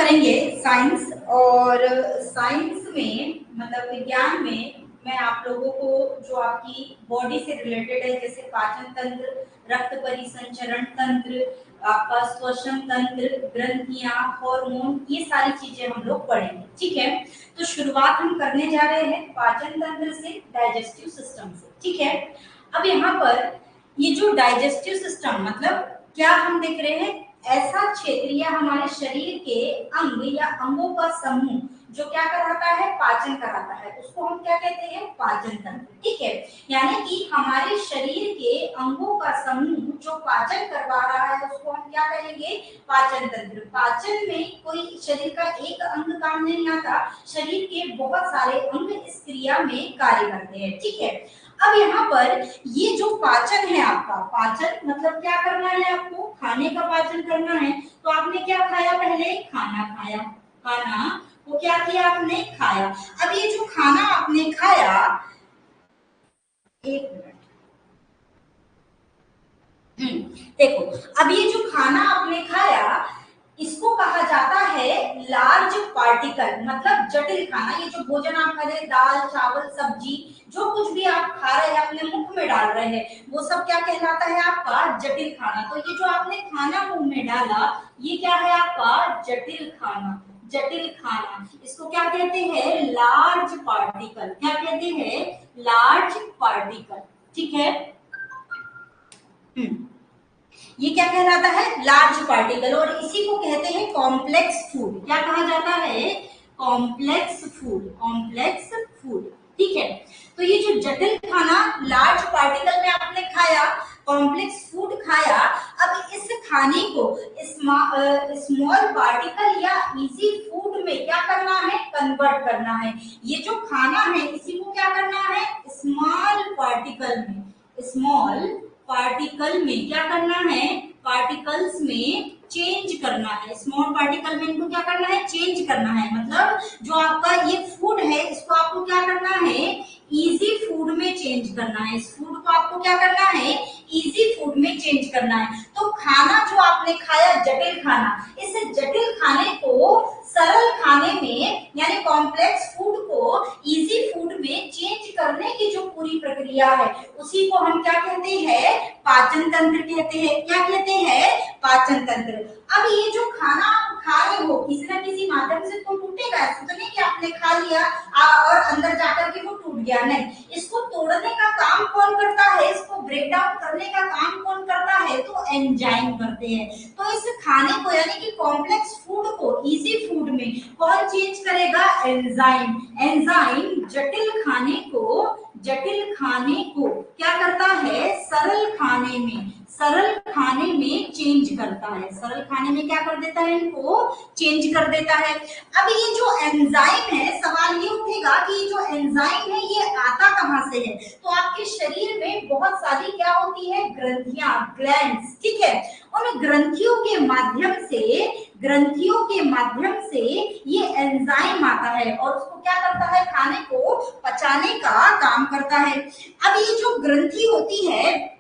करेंगे साइंस, और साइंस में मतलब विज्ञान में मैं आप लोगों को जो आपकी बॉडी से रिलेटेड है, जैसे पाचन तंत्र, रक्त परिसंचरण तंत्र, आपका श्वसन तंत्र, ग्रंथियां, हार्मोन, ये सारी चीजें हम लोग पढ़ेंगे। ठीक है, तो शुरुआत हम करने जा रहे हैं पाचन तंत्र से, डाइजेस्टिव सिस्टम से। ठीक है, अब यहाँ पर ये जो डाइजेस्टिव सिस्टम मतलब क्या हम देख रहे हैं, ऐसा क्षेत्र या हमारे शरीर के अंग या अंगों का समूह जो क्या कराता है, पाचन कराता है, उसको हम क्या कहते हैं, पाचन तंत्र। ठीक है, यानी कि हमारे शरीर के अंगों का समूह जो पाचन करवा रहा है उसको हम क्या कहेंगे, पाचन तंत्र। पाचन में कोई शरीर का एक अंग काम नहीं आता, शरीर के बहुत सारे अंग इस क्रिया में कार्य करते हैं। ठीक है, अब यहाँ पर ये जो पाचन है आपका, पाचन मतलब क्या करना है, आपको खाने का पाचन करना है। तो आपने क्या खाया, पहले खाना खाया, खाना को क्या किया आपने, खाया। अब ये जो खाना आपने खाया, एक मिनट, देखो, अब ये जो खाना आपने खाया इसको कहा जाता है लार्ज पार्टिकल, मतलब जटिल खाना। ये जो भोजन आप खा रहे हैं, दाल चावल सब्जी, जो कुछ भी आप खा रहे हैं, अपने मुख में डाल रहे हैं, वो सब क्या कहलाता है, आपका जटिल खाना। तो ये जो आपने खाना मुंह में डाला, ये क्या है, आपका जटिल खाना। जटिल खाना, इसको क्या कहते हैं, लार्ज पार्टिकल। क्या कहते हैं, लार्ज पार्टिकल। ठीक है, ये क्या कहलाता है, लार्ज पार्टिकल, और इसी को कहते हैं कॉम्प्लेक्स फूड। क्या कहा जाता है, कॉम्प्लेक्स फूड, कॉम्प्लेक्स फूड। ठीक है, तो ये जो जटिल खाना लार्ज पार्टिकल में आपने खाया, कॉम्प्लेक्स फूड खाया, अब इस खाने को स्मॉल पार्टिकल या इजी फूड में क्या करना है, कन्वर्ट करना है। ये जो खाना है इसी को क्या करना है, स्मॉल पार्टिकल में, स्मॉल पार्टिकल में क्या करना है, पार्टिकल्स में चेंज करना है। स्मॉल पार्टिकल में इनको क्या करना है, चेंज करना है। मतलब जो आपका ये फूड है इसको आपको क्या करना है, इजी फूड में चेंज करना है। इस फूड को आपको क्या करना है, इजी फूड में चेंज करना है। तो खाना जो आपने खाया जटिल खाना, इस जटिल खाने को सरल खाने में यानी कॉम्प्लेक्स फूड को इजी फूड में चेंज करने की जो पूरी प्रक्रिया है उसी को हम क्या कहते हैं, पाचन तंत्र कहते हैं। क्या कहते हैं, पाचन तंत्र। अब ये जो खाना आप खा रहे हो किसी न किसी माध्यम से तो टूटेगा, ऐसा तो नहीं कि आपने खा लिया और अंदर जाकर के वो टूट गया, नहीं। इसको तोड़ने का काम कौन करता है, इसको ब्रेक डाउन करने का काम कौन करता है, तो एंजाइम करते हैं। तो इस खाने को यानी कि कॉम्प्लेक्स फूड को इजी फूड में कौन चेंज करेगा, एंजाइम। एंजाइम जटिल खाने को क्या करता है, सरल खाने में, सरल खाने में चेंज करता है। सरल खाने में क्या कर देता है, इनको चेंज कर देता है। अब ये जो एंजाइम है, सवाल ये उठेगा कि ये जो एंजाइम है ये आता कहां से है। तो आपके शरीर में बहुत सारी क्या होती है, ग्रंथियां, ग्लैंड्स। ठीक है, उन ग्रंथियों के माध्यम से ये एंजाइम आता है और उसको क्या करता है, खाने को पचाने का काम करता है। अब ये जो ग्रंथि होती है,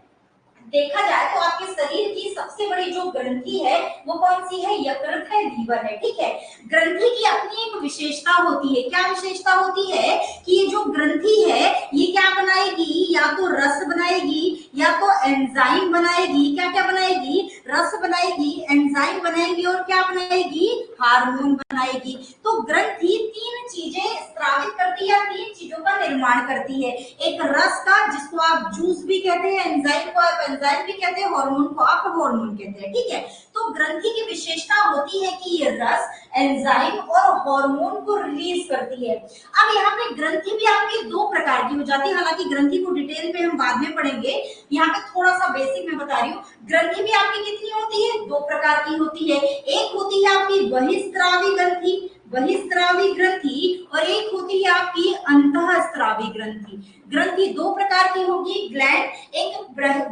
देखा जाए तो आपके शरीर की सबसे बड़ी जो ग्रंथि है वो कौन सी है, यकृत है, लीवर है। ठीक है, ग्रंथि की अपनी एक विशेषता होती है। क्या विशेषता होती है कि ये जो ग्रंथि है ये क्या बनाएगी, या तो रस बनाएगी या तो एंजाइम बनाएगी। क्या क्या बनाएगी, रस बनाएगी, एंजाइम बनाएगी और क्या बनाएगी, हार्मोन बनाएगी। तो ग्रंथि तीन चीजें स्रावित करती है, तीन चीजों का निर्माण करती है। एक रस का, जिसको आप जूस भी कहते हैं, एंजाइम को आप एंजाइम भी कहते हैं, हार्मोन को आप हार्मोन कहते हैं। ठीक है, तो ग्रंथि की विशेषता होती है कि ये रस, एंजाइम और हार्मोन को रिलीज करती है। अब यहाँ पे ग्रंथि भी आपकी दो प्रकार की हो जाती है, हालांकि ग्रंथि को डिटेल में हम बाद में पढ़ेंगे, यहाँ पे थोड़ा सा बेसिक में बता रही हूँ। ग्रंथि भी आपकी कितनी होती है, दो प्रकार की होती है। एक होती है आपकी बहिस्रावी ग्रंथि, बहिस्रावी ग्रंथि, और एक होती है आपकी अंतःस्रावी ग्रंथि। ग्रंथि दो प्रकार की होगी, ग्लैंड, एक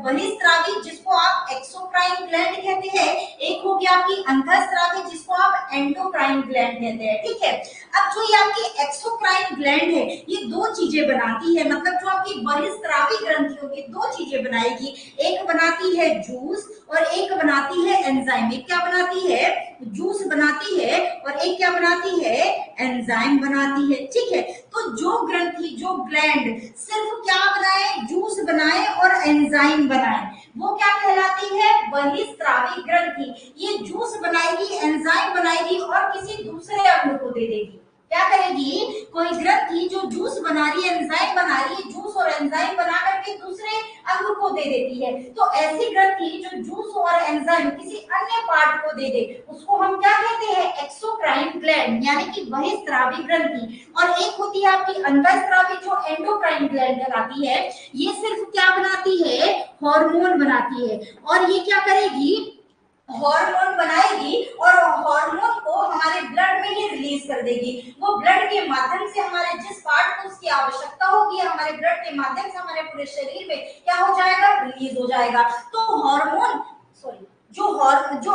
बहिस्रावी जिसको आप एक्सोक्राइन ग्लैंड कहते हैं, एक होगी आपकी अंतःस्रावी जिसको आप एंडोक्राइन ग्लैंड कहते हैं, ठीक है। अब जो ये आपकी एक्सोक्राइन ग्लैंड है ये दो चीजें बनाती है, मतलब जो आपकी बहिस्रावी ग्रंथि होगी दो चीजें बनाएगी, एक बनाती है जूस और एक बनाती है एंजाइम। एक क्या बनाती है, जूस बनाती है, और एक क्या बनाती है, एंजाइम बनाती है, ठीक है। तो जो ग्रंथि, जो ग्लैंड सिर्फ क्या बनाए, जूस बनाए और एंजाइम बनाए, वो क्या कहलाती है, बहिस्रावी ग्रंथि। ये जूस बनाएगी, एंजाइम बनाएगी और किसी दूसरे अंग को दे देगी। क्या करेगी, कोई ग्रंथि जो जूस बना रही है, एंजाइम बना रही है, जूस और एंजाइम बना करके दूसरे अंग को दे देती है। तो ऐसी ग्रंथि जो जूस और एंजाइम किसी अन्य पार्ट को दे दे, उसको हम क्या कहते हैं, एक्सोक्राइन ग्लैंड, यानी कि बहिस्रावी ग्रंथि। और एक होती है आपकी अंतःस्रावी जो एंडोक्राइन ग्लैंड कहलाती है, ये सिर्फ क्या बनाती है, हार्मोन बनाती है। और ये क्या करेगी, हार्मोन बनाएगी और हार्मोन को हमारे ब्लड में ही रिलीज कर देगी। वो ब्लड के माध्यम से हमारे जिस पार्ट को उसकी आवश्यकता होगी, हमारे ब्लड के माध्यम से हमारे पूरे शरीर में क्या हो जाएगा, रिलीज हो जाएगा। तो हार्मोन, सॉरी, जो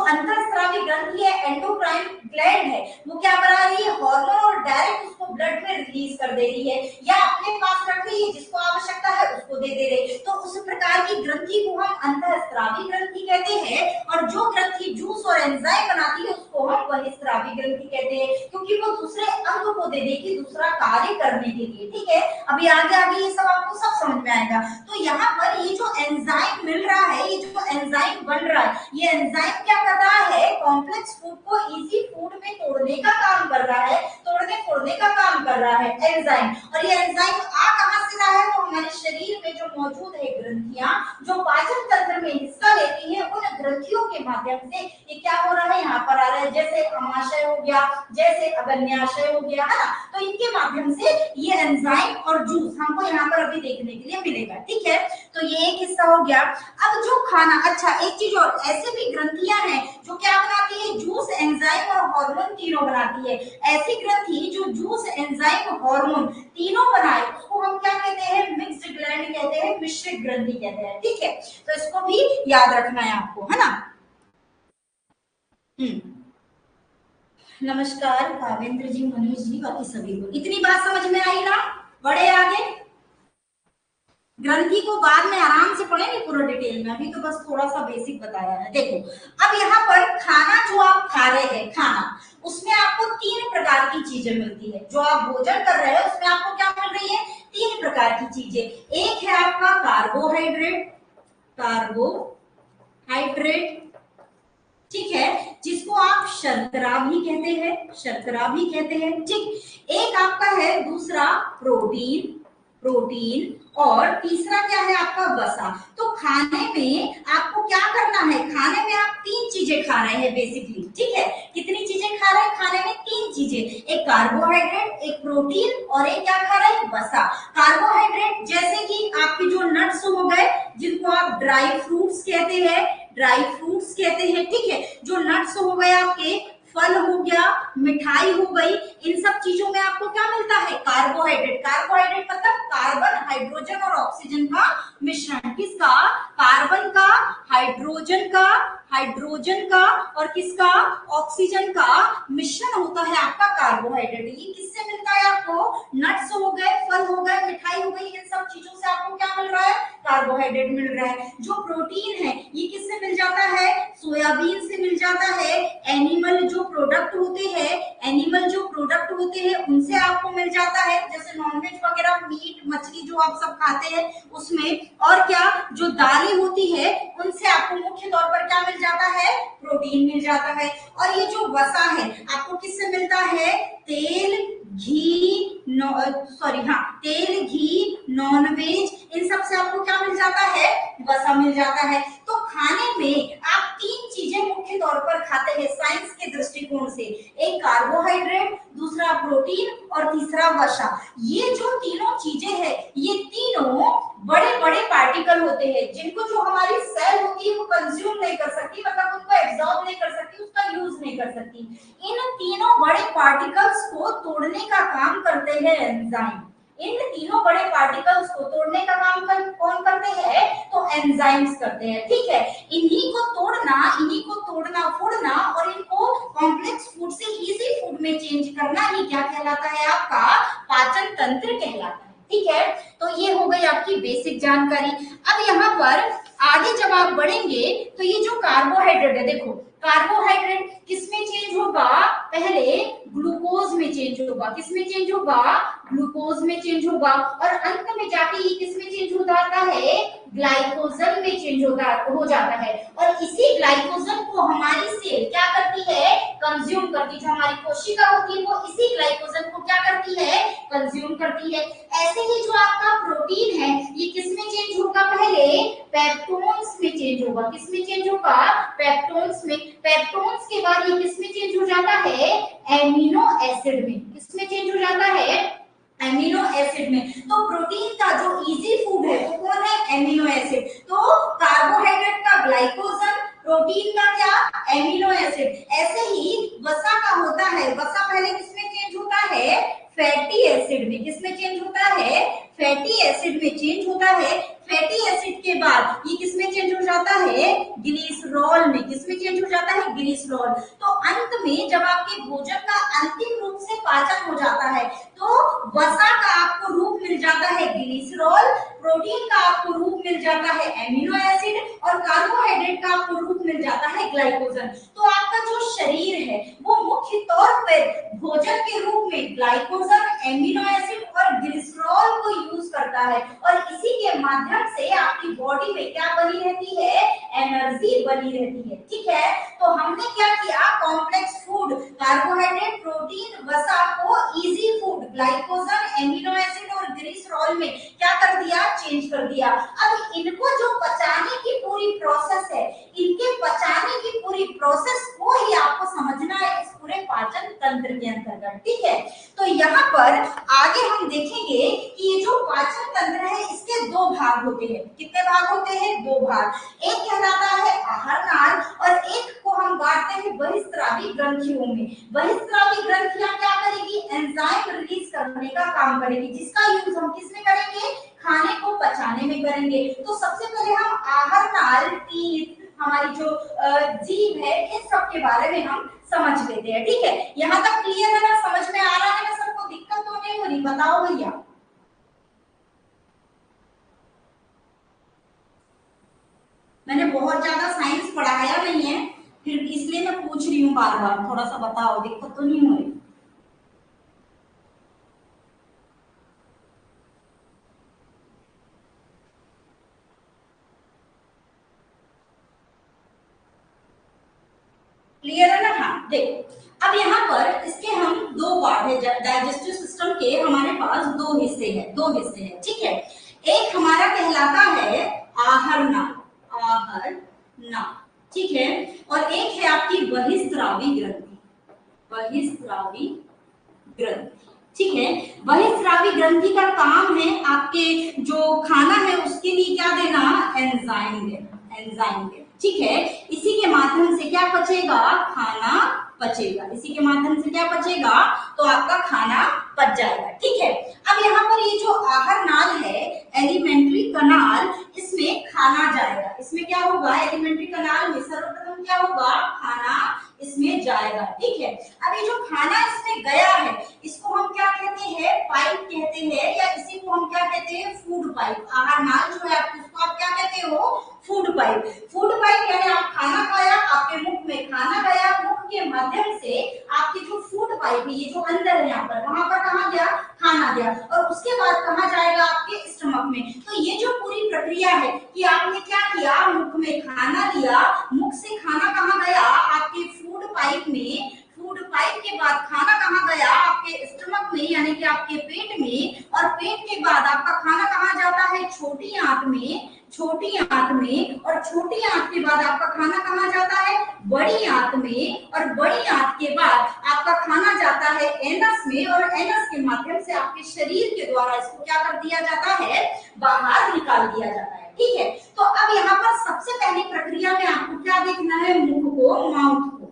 अंतःस्रावी ग्रंथि है, एंडोक्राइन ग्लैंड है, वो क्या बना रही है, हार्मोन, और डायरेक्ट उसको ब्लड में रिलीज कर दे रही है, या अपने पास रख रही है, जिसको आवश्यकता है उसको दे दे रही है। तो उस प्रकार की ग्रंथि को हम अंतःस्रावी ग्रंथि कहते हैं। और जो ग्रंथि जूस और एंजाइम बनाती है उसको हम बहिस्रावी ग्रंथि कहते हैं, क्योंकि वो दूसरे अंग को दे देगी दूसरा कार्य करने के लिए, ठीक है। अभी आगे आगे ये सब आपको सब समझ में आएगा। तो यहाँ पर ये जो एंजाइम मिल रहा है, ये जो एंजाइम बन रहा है, ये एंजाइम क्या कर रहा है, कॉम्प्लेक्स फूड को इजी फूड में तोड़ने का काम कर रहा है, तोड़ने फोड़ने का काम कर रहा है एंजाइम। और ये एंजाइम आ कहां से रहा है, तो हमारे शरीर में जो मौजूद है ग्रंथियां, जो पाचन तंत्र में हिस्सा लेती है, उन ग्रंथियों के माध्यम से ये क्या हो रहा है, यहाँ पर आ रहा है। जैसे आमाशय हो गया, जैसे अग्न्याशय हो गया, है ना। तो इनके माध्यम से ये एंजाइम और जूस हमको यहाँ पर अभी देखने के लिए मिलेगा, ठीक है। तो ये एक हिस्सा हो गया। अब जो खाना, अच्छा एक चीज और, ऐसे भी ग्रंथियां हैं जो क्या बनाती है, जूस, एंजाइम और हार्मोन तीनों बनाती है। ऐसी ग्रंथि जो जूस, एंजाइम, हार्मोन तीनों बनाए उसको हम क्या कहते हैं, मिक्स्ड ग्लैंड कहते हैं, मिश्रित ग्रंथि कहते हैं, ठीक है। तो इसको भी याद रखना है आपको, है ना। नमस्कार कावेंद्र जी, मनीष जी, बाकी सभी को इतनी बात समझ में आई ना। बड़े आगे ग्रंथि को बाद में आराम से पढ़ेंगे पूरा डिटेल में, अभी तो बस थोड़ा सा बेसिक बताया है। देखो अब यहाँ पर खाना जो आप खा रहे हैं, खाना, उसमें आपको तीन प्रकार की चीजें मिलती है। जो आप भोजन कर रहे हैं उसमें आपको क्या मिल रही है, तीन प्रकार की चीजें। एक है आपका कार्बोहाइड्रेट, कार्बोहाइड्रेट, ठीक है, जिसको आप शर्करा भी कहते हैं, शर्करा भी कहते हैं, ठीक। एक आपका है दूसरा प्रोटीन, प्रोटीन, और तीसरा क्या है आपका वसा। तो खाने में आपको क्या करना है, खाने में आप तीन चीजें खा रहे हैं बेसिकली, ठीक है। कितनी चीजें खा रहे हैं, खाने में तीन चीजें, एक कार्बोहाइड्रेट, एक प्रोटीन और एक क्या खा रहे हैं, वसा। कार्बोहाइड्रेट जैसे कि आपके जो नट्स हो गए, जिनको आप ड्राई फ्रूट्स कहते हैं, ड्राई फ्रूट्स कहते हैं, ठीक है। जो नट्स हो गए आपके, फल हो गया, मिठाई हो गई, इन सब चीजों में आपको क्या मिलता है, कार्बोहाइड्रेट। कार्बोहाइड्रेट मतलब कार्बन, हाइड्रोजन और ऑक्सीजन का मिश्रण। किसका, कार्बन का, हाइड्रोजन का, हाइड्रोजन का और किसका, ऑक्सीजन का मिश्रण होता है आपका कार्बोहाइड्रेट। ये किससे मिलता है आपको, नट्स हो गए, फल हो गए, मिठाई हो गई, इन सब चीजों से आपको क्या मिल रहा है, कार्बोहाइड्रेट मिल रहा है। जो प्रोटीन है ये किससे मिल जाता है, सोयाबीन से मिल जाता है। एनिमल जो प्रोडक्ट होते हैं, एनिमल जो प्रोडक्ट होते हैं उनसे आपको मिल जाता है, जैसे नॉनवेज वगैरह, मीट, मछली जो आप सब खाते हैं उसमें। और क्या, जो दालें होती है उनसे आपको मुख्य तौर पर क्या मिल जाता है, प्रोटीन मिल जाता है। और ये जो वसा है आपको किससे मिलता है, तेल, घी, सॉरी हाँ, तेल, घी, नॉनवेज, इन सब से आपको क्या मिल जाता है, वसा मिल जाता है। तो खाने में आप तीन चीजें मुख्य तौर पर खाते हैं साइंस के दृष्टिकोण से, एक कार्बोहाइड्रेट, दूसरा प्रोटीन और तीसरा वसा। ये जो तीनों चीजें हैं, ये तीनों बड़े बड़े पार्टिकल होते हैं, जिनको जो हमारी सेल होती है वो कंज्यूम नहीं कर सकती, मतलब उनको एब्जॉर्ब नहीं कर सकती, उसका यूज नहीं कर सकती। इन तीनों बड़े पार्टिकल्स को तोड़ने का काम करते हैं एंजाइम। इन तीनों बड़े पार्टिकल्स को तोड़ने का काम कौन करते हैं, तो एंजाइम्स करते हैं, ठीक है। इन्हीं को तोड़ना, फोड़ना और इनको कॉम्प्लेक्स फूड से में चेंज करना ही क्या कहलाता है, आपका पाचन तंत्र कहलाता है। ठीक है, तो ये हो गई आपकी बेसिक जानकारी। अब यहाँ पर आगे जब आप बढ़ेंगे तो ये जो कार्बोहाइड्रेट है, देखो कार्बोहाइड्रेट किसमें चेंज होगा, पहले ग्लूकोज में चेंज होगा, किसमें चेंज होगा, ग्लूकोज में चेंज होगा, और अंत में जाके ये किसमें चेंज हो जाता है, ग्लाइकोजन में चेंज हो जाता है। और इसी ग्लाइकोजन को हमारी सेल क्या करती है, कंज्यूम करती है। जो हमारी कोशिका होती है वो इसी ग्लाइकोजन को क्या करती है, कंज्यूम करती है। ऐसे ही जो आपका प्रोटीन है ये किसमें चेंज होगा, पहले पेप्टोन्स में चेंज होगा, किसमें चेंज होगा, पेप्टोन्स में। पेप्टोन्स के बाद ये किसमें चेंज हो जाता है, एमिनो एसिड में, किसमें चेंज हो जाता है, एमिनो एसिड में। तो प्रोटीन का जो इजी फूड है वो कौन है, एमिनो एसिड। तो कार्बोहाइड्रेट का ग्लाइकोजन, प्रोटीन का क्या, एमिनो एसिड। ऐसे ही वसा का होता है, वसा पहले किसमें चेंज होता है, फैटी एसिड में, किसमें चेंज होता है, फैटी एसिड में चेंज होता है। फैटी एसिड के बाद ये किसमें चेंज हो जाता है, ग्लिसरॉल में, किसमें चेंज हो जाता है, ग्लिसरॉल। तो अंत में जब आपके भोजन का अंतिम रूप से पाचन हो जाता है तो वसा का आपको रूप मिल जाता है ग्लिसरॉल, प्रोटीन का आपको रूप मिल जाता है एमिनो एसिड, और कार्बोहाइड्रेट का आपको रूप मिल जाता है ग्लाइकोजन। तो आपका जो शरीर है वो मुख्य तौर पर भोजन के रूप में ग्लाइकोजन, एमिनो एसिड और ग्लिसरॉल को यूज करता है, और इसी के माध्यम से आपकी बॉडी में क्या बनी रहती है, एनर्जी बनी रहती है। ठीक है, तो हमने क्या किया, कॉम्प्लेक्स फूड कार्बोहाइड्रेट, प्रोटीन, वसा को easy food glycogen, amino acid और ग्लिसरॉल में क्या कर दिया, चेंज कर दिया। अब इनको जो पचाने की पूरी प्रोसेस है, इनके पचाने की पूरी प्रोसेस को ही आपको समझना है इस पूरे पाचन तंत्र के अंतर्गत। ठीक है, तो यहाँ पर आगे हम देखेंगे कि ये जो पाचन तंत्र है इसके दो भाग होते हैं। कितने भाग होते हैं, दो भाग। एक कहलाता है आहार नाल और एक को हम बांटते हैं बहिस्रावी ग्रंथियों में। बहिस्रावी ग्रंथियां क्या करेगी, एंजाइम रिलीज करने का काम करेगी, जिसका यूज हम किस में करेंगे, खाने को पचाने में करेंगे। तो सबसे पहले हम आहार नाल, टीथ, हमारी जो जीभ है, इन सब के बारे में हम समझ लेते हैं। ठीक है, यहाँ तक क्लियर है ना, समझ में आ रहा है ना, सबको दिक्कत तो नहीं हो रही, बताओ भैया। मैंने बहुत ज्यादा साइंस पढ़ाया नहीं है, फिर इसलिए मैं पूछ रही हूँ बार बार, थोड़ा सा बताओ, दिक्कत तो नहीं हो रही। क्लियर है ना, हाँ देखो अब यहाँ पर इसके हम दो पार्ट है, डाइजेस्टिव सिस्टम के हमारे पास दो हिस्से हैं। ठीक है, एक हमारा कहलाता है आहार नाल, आहार नाल। ठीक है, और एक है आपकी बहिस्रावी ग्रंथि, बहिस्रावी ग्रंथि। ठीक है, बहिस्रावी ग्रंथि का काम है आपके जो खाना है उसके लिए क्या देना, एंजाइम देना, एंजाइम देना। ठीक है, इसी के माध्यम से क्या पचेगा, खाना पचेगा, इसी के माध्यम से क्या पचेगा, तो आपका खाना पच जाएगा। ठीक है, अब यहाँ पर ये जो आहार नाल है, एलिमेंट्री कनाल, इसमें खाना जाएगा, इसमें क्या होगा, एलिमेंट्री कनाल में सर्वप्रथम क्या होगा, खाना इसमें जाएगा। ठीक है, अब ये जो खाना इसमें गया है इसको हम क्या कहते हैं, पाइप कहते हैं, या इसी को हम क्या कहते हैं, फूड पाइप। आहार नाल जो है उसको आप क्या कहते हो, फूड पाइप। फूड पाइप यानी आप खाना खाया, आपके मुख में खाना गया, मुख के माध्यम से आपकी जो फूड पाइप है, ये जो अंदर है यहाँ पर, वहां पर कहाँ गया, खाना गया, और उसके बाद कहाँ जाएगा, आपके स्टमक में। तो ये जो पूरी प्रक्रिया है कि आपने क्या किया, मुख में खाना लिया, मुख से खाना कहाँ गया, आपके फूड पाइप में, फूड पाइप के बाद खाना कहाँ गया, आपके स्टमक में यानी कि आपके पेट में, और पेट के बाद आपका खाना कहाँ जाता है, छोटी आंत में, छोटी आंत में, और छोटी आंत के बाद आपका खाना कहाँ जाता है, बड़ी आंत में, और बड़ी आंत के बाद आपका खाना जाता है एनस में, और एनस के माध्यम से आपके शरीर के द्वारा इसको क्या कर दिया जाता है, बाहर निकाल दिया जाता है। ठीक है, तो अब यहाँ पर सबसे पहली प्रक्रिया में आपको क्या देखना है, मुख को, माउथ को,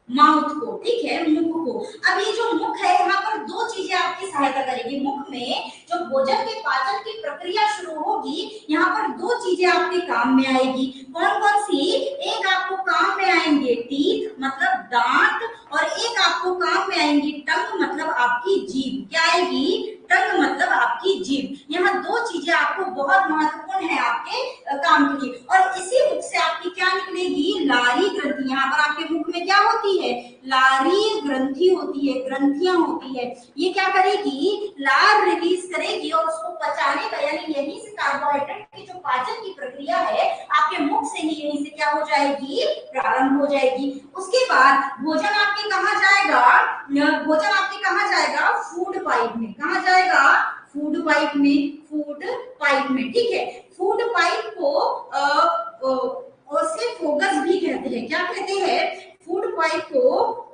माउथ को। ठीक है, मुख को। अब ये जो मुख है यहाँ पर दो चीजें आपकी सहायता करेगी। मुख में जो भोजन के पाचन की प्रक्रिया शुरू होगी, यहाँ पर दो चीजें आपके काम में आएगी। कौन कौन सी, एक आपको काम में आएंगे टीथ मतलब दांत, और एक आपको आपको काम में आएंगी। टंग मतलब आपकी जीभ, क्या आएगी? टंग मतलब आपकी जीभ। यहाँ दो चीजें आपको बहुत महत्वपूर्ण है आपके काम के लिए। और इसी मुख से आपकी क्या निकलेगी? लारी ग्रंथि। यहाँ पर आपके मुख में क्या होती है? लारी ग्रंथि होती है, ग्रंथियां होती है। ये क्या करेगी? लार रिलीज करेगी और उसको पचाने का, यानी यहीं से कार्बोहाइड्रेट की जो पाचन की प्रक्रिया है आपके मुख से ही यहीं से क्या हो जाएगी? प्रारंभ हो जाएगी। उसके बाद भोजन आपके कहाँ जाएगा? भोजन आपके कहाँ जाएगा? फूड पाइप में। कहाँ जाएगा? फूड पाइप में। फूड पाइप में, ठीक है। फूड पाइप को ओसेफोगस भी कहते हैं। क्या कहते हैं? फूड पाइप को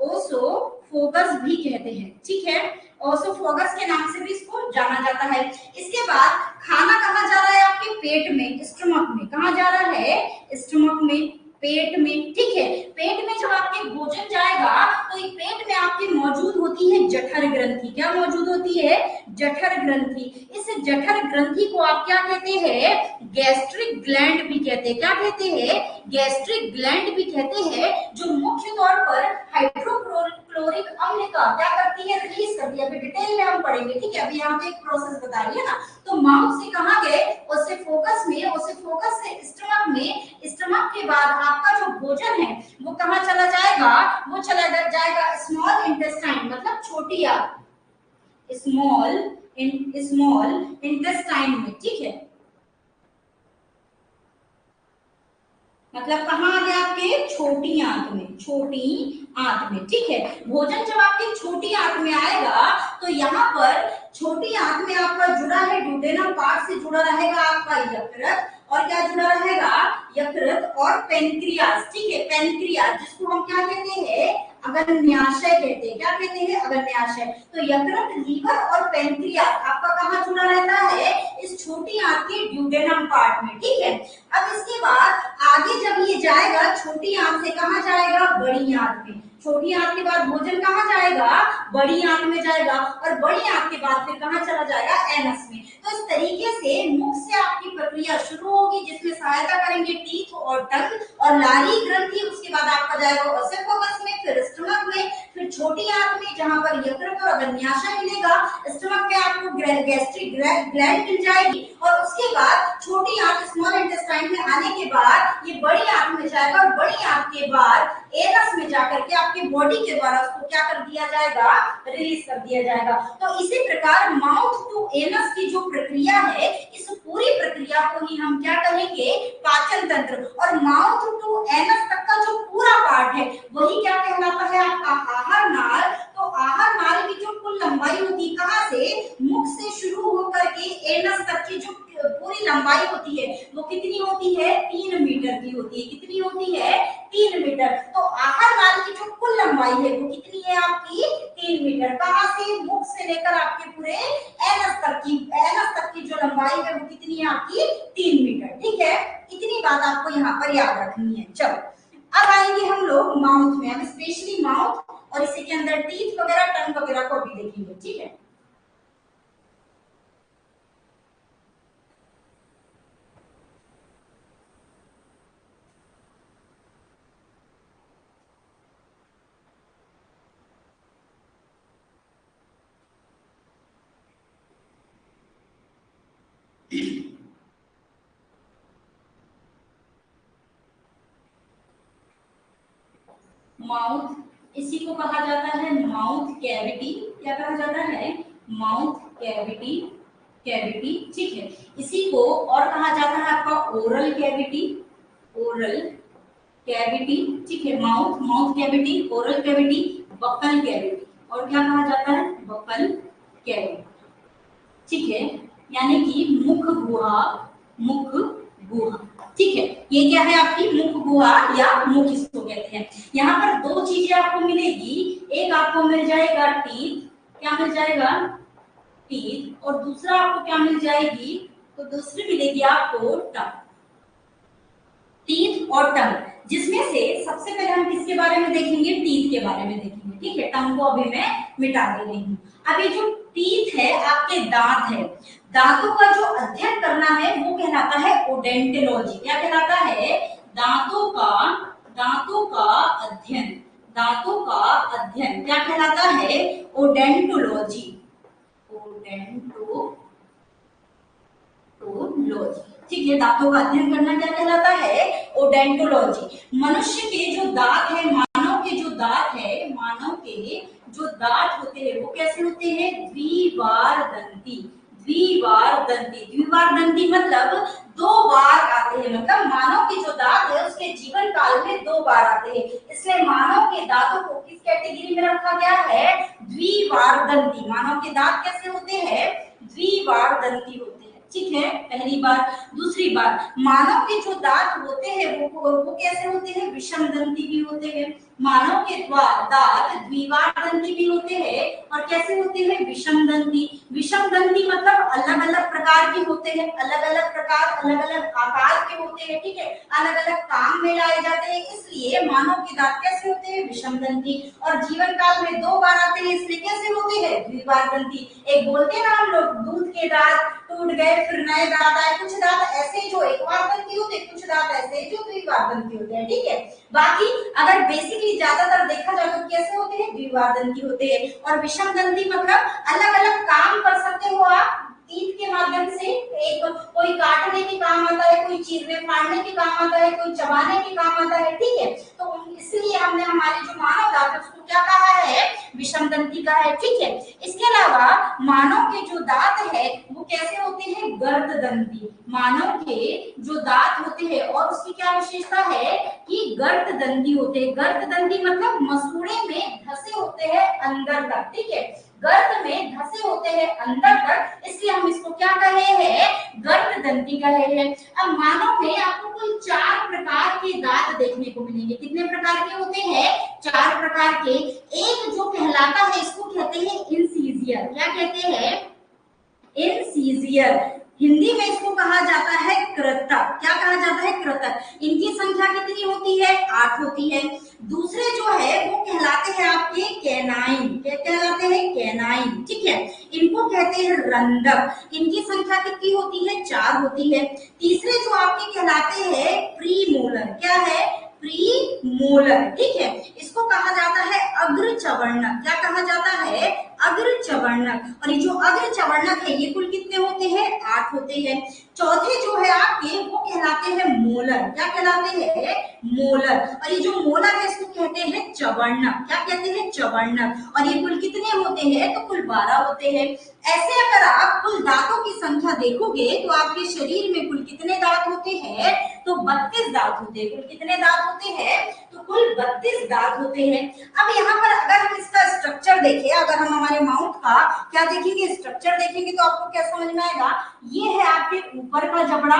ओसोफोगस भी कहते हैं, ठीक है। ओसोफोगस के नाम से भी इसको जाना जाता है। इसके बाद खाना कहाँ जा रहा है? आपके पेट में, स्टमक में। कहाँ जा रहा है? स्टमक में, पेट में, ठीक है। पेट में जब आपके भोजन जाएगा तो एक पेट में आपकी मौजूद होती है जठर ग्रंथि। क्या मौजूद होती है? जठर ग्रंथि। इस जठर ग्रंथि को आप क्या कहते हैं? गैस्ट्रिक ग्लैंड भी कहते हैं। क्या कहते हैं? गैस्ट्रिक ग्लैंड भी कहते हैं, जो मुख्य तौर पर हाइड्रोक्लोरिक अम्ल का क्या करती है? रिलीज करती है। अभी डिटेल में हम पढ़ेंगे, ठीक है। अभी यहाँ पे एक प्रोसेस बता रही है ना। तो माउथ से कहाँ गए? ओसेफोगस में, ओसेफोगस से स्टमक में, स्टमक के बाद आपका जो भोजन है वो कहाँ चला जाएगा? वो चला जाएगा स्मॉल इंटेस्टाइन, मतलब छोटी आंत, स्मॉल इंटेस्टाइन में, ठीक है। मतलब कहाँ आ गया? आपके छोटी आंत में, छोटी आंत में, ठीक है। भोजन जब आपके छोटी आंत में आएगा तो यहाँ पर छोटी आंत में आपका जुड़ा है ड्यूडेनम पार्ट से जुड़ा रहेगा आपका यकृत, और क्या जुड़ा रहेगा? यकृत और पेनक्रियास, ठीक है। पेनक्रियास जिसको हम क्या कहते हैं? अग्न्याशय कहते हैं। क्या कहते हैं? अग्न्याशय। तो यकृत, लीवर और पेनक्रियास आपका कहाँ जुड़ा रहता है? इस छोटी आंत के ड्यूडेनम पार्ट में, ठीक है। अब इसके बाद आगे जब ये जाएगा छोटी आंत से कहाँ जाएगा? बड़ी आंत में। छोटी आंत के बाद भोजन कहाँ जाएगा? बड़ी आंत में जाएगा, और बड़ी आंत के बाद फिर कहाँ चला जाएगा? एनस में। तो इस तरीके से मुख से आपकी प्रक्रिया शुरू होगी, जिसमें सहायता करेंगे टीथ और टंग और लारी ग्रंथि। उसके बाद आपका जाएगा ओसेफोगस में, फिर स्टमक में, फिर छोटी आंत में जहां पर यकृत और अग्न्याशय मिलेगा। स्टमक में आपको गैस्ट्रिक ग्लैंड मिल जाएगी, और उसके बाद छोटी आंत स्मॉल इंटेस्टाइन में आने के बाद ये बड़ी आंत में जाएगा, और बड़ी आंत के बाद एनस में जाकर के आपके बॉडी के द्वारा उसको क्या कर दिया जाएगा? रिलीज कर दिया जाएगा। तो इसी प्रकार माउथ टू एनस की जो प्रक्रिया है, इस पूरी प्रक्रिया को ही हम क्या कहेंगे? पाचन तंत्र। और माउथ टू एनस तक का जो पूरा पार्ट है वही क्या कहलाता है? आपका आहार नाल। तो आहार नाल की जो कुल लंबाई होती है, कहाँ से? मुख से शुरू होकर के एनस तक की जो पूरी लंबाई होती है वो कितनी होती है? 3 मीटर की होती है। कितनी होती है? 3 मीटर। तो आहार नाल की जो कुल लंबाई है वो कितनी है आपकी? 3 मीटर। कहाँ से? मुख से लेकर आपके पूरे एनस तक की जो लंबाई है वो कितनी है आपकी? 3 मीटर, ठीक है। इतनी बात आपको यहाँ पर याद रखनी है। चलो अब आएंगे हम लोग माउथ में। अब स्पेशली माउथ और इसी के अंदर टीथ वगैरह, टंग वगैरह को भी देखेंगे, ठीक है। माउथ, इसी को कहा जाता है माउथ कैविटी। क्या कहा जाता है? माउथ कैविटी, कैविटी, ठीक है। इसी को और कहा जाता है आपका ओरल कैविटी, ओरल कैविटी, ठीक है। Mouth cavity, oral cavity, buccal cavity, और क्या कहा जाता है? बक्कल कैविटी, ठीक है। यानी कि मुख गुहा, मुख गुहा, ठीक है। ये क्या है? आपकी मुख गुहा या मुख इसको कहते हैं। यहाँ पर दो चीजें आपको मिलेगी। एक आपको मिल जाएगा टीथ, क्या मिल जाएगा? टीथ। और दूसरा आपको क्या मिल जाएगी? तो दूसरी मिलेगी आपको टंग। टीथ और टंग, जिसमें से सबसे पहले हम किसके बारे में देखेंगे? टीथ के बारे में देखेंगे, ठीक है। टंग को अभी मैं मिटा दे रही हूँ। अभी जो टीथ है आपके दांत है, दांतों का जो अध्ययन करना है वो कहलाता है ओडेंटोलॉजी। क्या कहलाता है? दांतों का अध्ययन, दांतों का अध्ययन क्या कहलाता है? ओडेंटोलॉजी। ओडेंटोलॉजी, ठीक है। दांतों का अध्ययन करना क्या कहलाता है? ओडेंटोलॉजी। मनुष्य के जो दांत है, मानव के जो दांत है, मानव के जो दांत होते हैं वो कैसे होते हैं? द्विवार दंती। द्विवार दंती, द्विवार दंती मतलब दो बार आते हैं। मतलब मानव के जो दांत है उसके जीवन काल में दो बार आते हैं, इसलिए मानव के दांतों को किस कैटेगरी में रखा गया है? द्विवार दंती। मानव के दांत कैसे होते हैं? द्विवार दंती होते हैं, ठीक है, पहली बात। दूसरी बात, मानव के जो दांत होते हैं वो कैसे होते हैं? विषम दंती भी होते हैं। मानव के दांत द्विवार दंती भी होते हैं और कैसे होते हैं? विषम दंती। विषम दंती मतलब अलग अलग प्रकार के होते हैं, अलग अलग प्रकार, अलग अलग आकार के होते हैं, ठीक है, अलग अलग काम में लाए जाते हैं, इसलिए मानव के दांत कैसे होते हैं? विषम दंती। और जीवन काल में दो बार आते हैं, इसलिए कैसे होते हैं? द्विवार दंती। एक बोलते हैं ना हम लोग, दूध के दांत टूट गए फिर नए दांत आए। कुछ दांत ऐसे जो एक बार दंती होते हैं, कुछ दांत ऐसे जो द्विवार दंती होते हैं, ठीक है। बाकी अगर बेसिकली ज्यादातर देखा जाए तो कैसे होते हैं? द्विवार दंती होते हैं। और विषम दंती मतलब अलग अलग काम कर सकते हो आप तीत के माध्यम से। एक कोई काटने के काम आता है, कोई चीरने फाड़ने के काम आता है, कोई चबाने के काम आता है, ठीक है। तो इसलिए हमने हमारे जो मानव दांत है उसको क्या कहा है? विषम दंती का है, ठीक है। इसके अलावा मानव के जो दांत है वो कैसे होते हैं? गर्द दंती। मानव के जो दांत होते हैं और उसकी क्या विशेषता है कि गर्द दंती होते हैं। गर्द दंती मतलब मसूड़े में धसे होते हैं अंदर तक, ठीक है, गर्द में धसे होते हैं अंदर तक, इसलिए हम इसको क्या कहे हैं? गर्द दंती कहे हैं। अब मानव में आपको कुल 4 प्रकार के दांत देखने को मिलेंगे। कितने प्रकार के होते हैं? 4 प्रकार के। एक जो कहलाता है इसको कहते हैं इंसीजियर। क्या कहते हैं? इंसीजियर। हिंदी में इसको कहा जाता है कृतक। क्या कहा जाता है? कृतक। इनकी संख्या कितनी होती है? 8 होती है। दूसरे जो है वो कहलाते हैं आपके कैनाइन। क्या कहलाते हैं? कैनाइन, ठीक है। इनको कहते हैं रंधक। इनकी संख्या कितनी होती है? 4 होती है। तीसरे जो आपके कहलाते हैं प्रीमोलर। क्या है? प्रीमोलर, ठीक है। इसको कहा जाता है अग्र चवर्णक। क्या कहा जाता है? अग्र चवर्णक। और ये जो अग्र चवर्णक है ये कुल कितने होते हैं? 8 होते हैं। चौथे जो है आपके वो कहलाते हैं मोलर। क्या कहलाते हैं? मोलर। और ये जो मोलर है इसको कहते हैं चवर्णक। क्या कहते हैं? चवर्णक। और ये कुल कितने होते हैं? तो कुल 12 होते हैं। ऐसे अगर आप कुल दांतों की संख्या देखोगे तो आपके शरीर में कुल कितने दांत होते हैं? तो 32 दांत होते हैं। कुल कितने दांत होते हैं? तो कुल 32 दांत होते हैं। अब यहाँ पर अगर हम इसका स्ट्रक्चर देखें, अगर हम हमारे माउथ का क्या देखेंगे? स्ट्रक्चर देखेंगे तो आपको क्या समझ में आएगा? ये है आपके ऊपर का जबड़ा।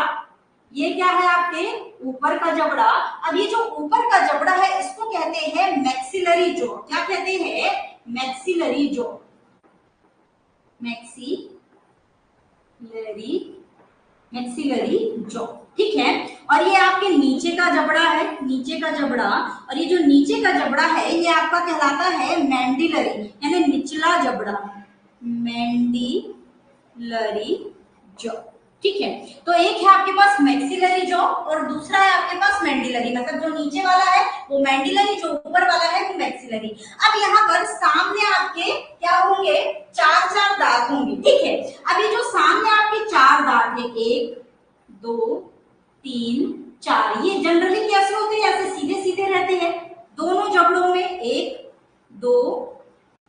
ये क्या है? आपके ऊपर का जबड़ा। अब ये जो ऊपर का जबड़ा है इसको कहते हैं मैक्सिलरी जॉ। क्या कहते हैं? Maxillary jaw. मैक्सिलरी जॉ, ठीक है। और ये आपके नीचे का जबड़ा है, नीचे का जबड़ा। और ये जो नीचे का जबड़ा है ये आपका कहलाता है मैंडिलरी, यानी निचला जबड़ा। मैंडिलरी जॉ, ठीक है। तो एक है आपके पास मैक्सिलरी जॉ और दूसरा है आपके पास मैंडिलरी। मतलब जो नीचे वाला है वो मैंडिलरी, जो ऊपर वाला है वो मैक्सिलरी। अब यहाँ पर सामने आपके क्या होंगे? 4 दांत होंगे, ठीक है। अब ये जो सामने आपके 4 दांत है, 1 2 3 4, ये जनरली कैसे होते हैं? ऐसे सीधे सीधे रहते हैं दोनों जबड़ों में, 1 2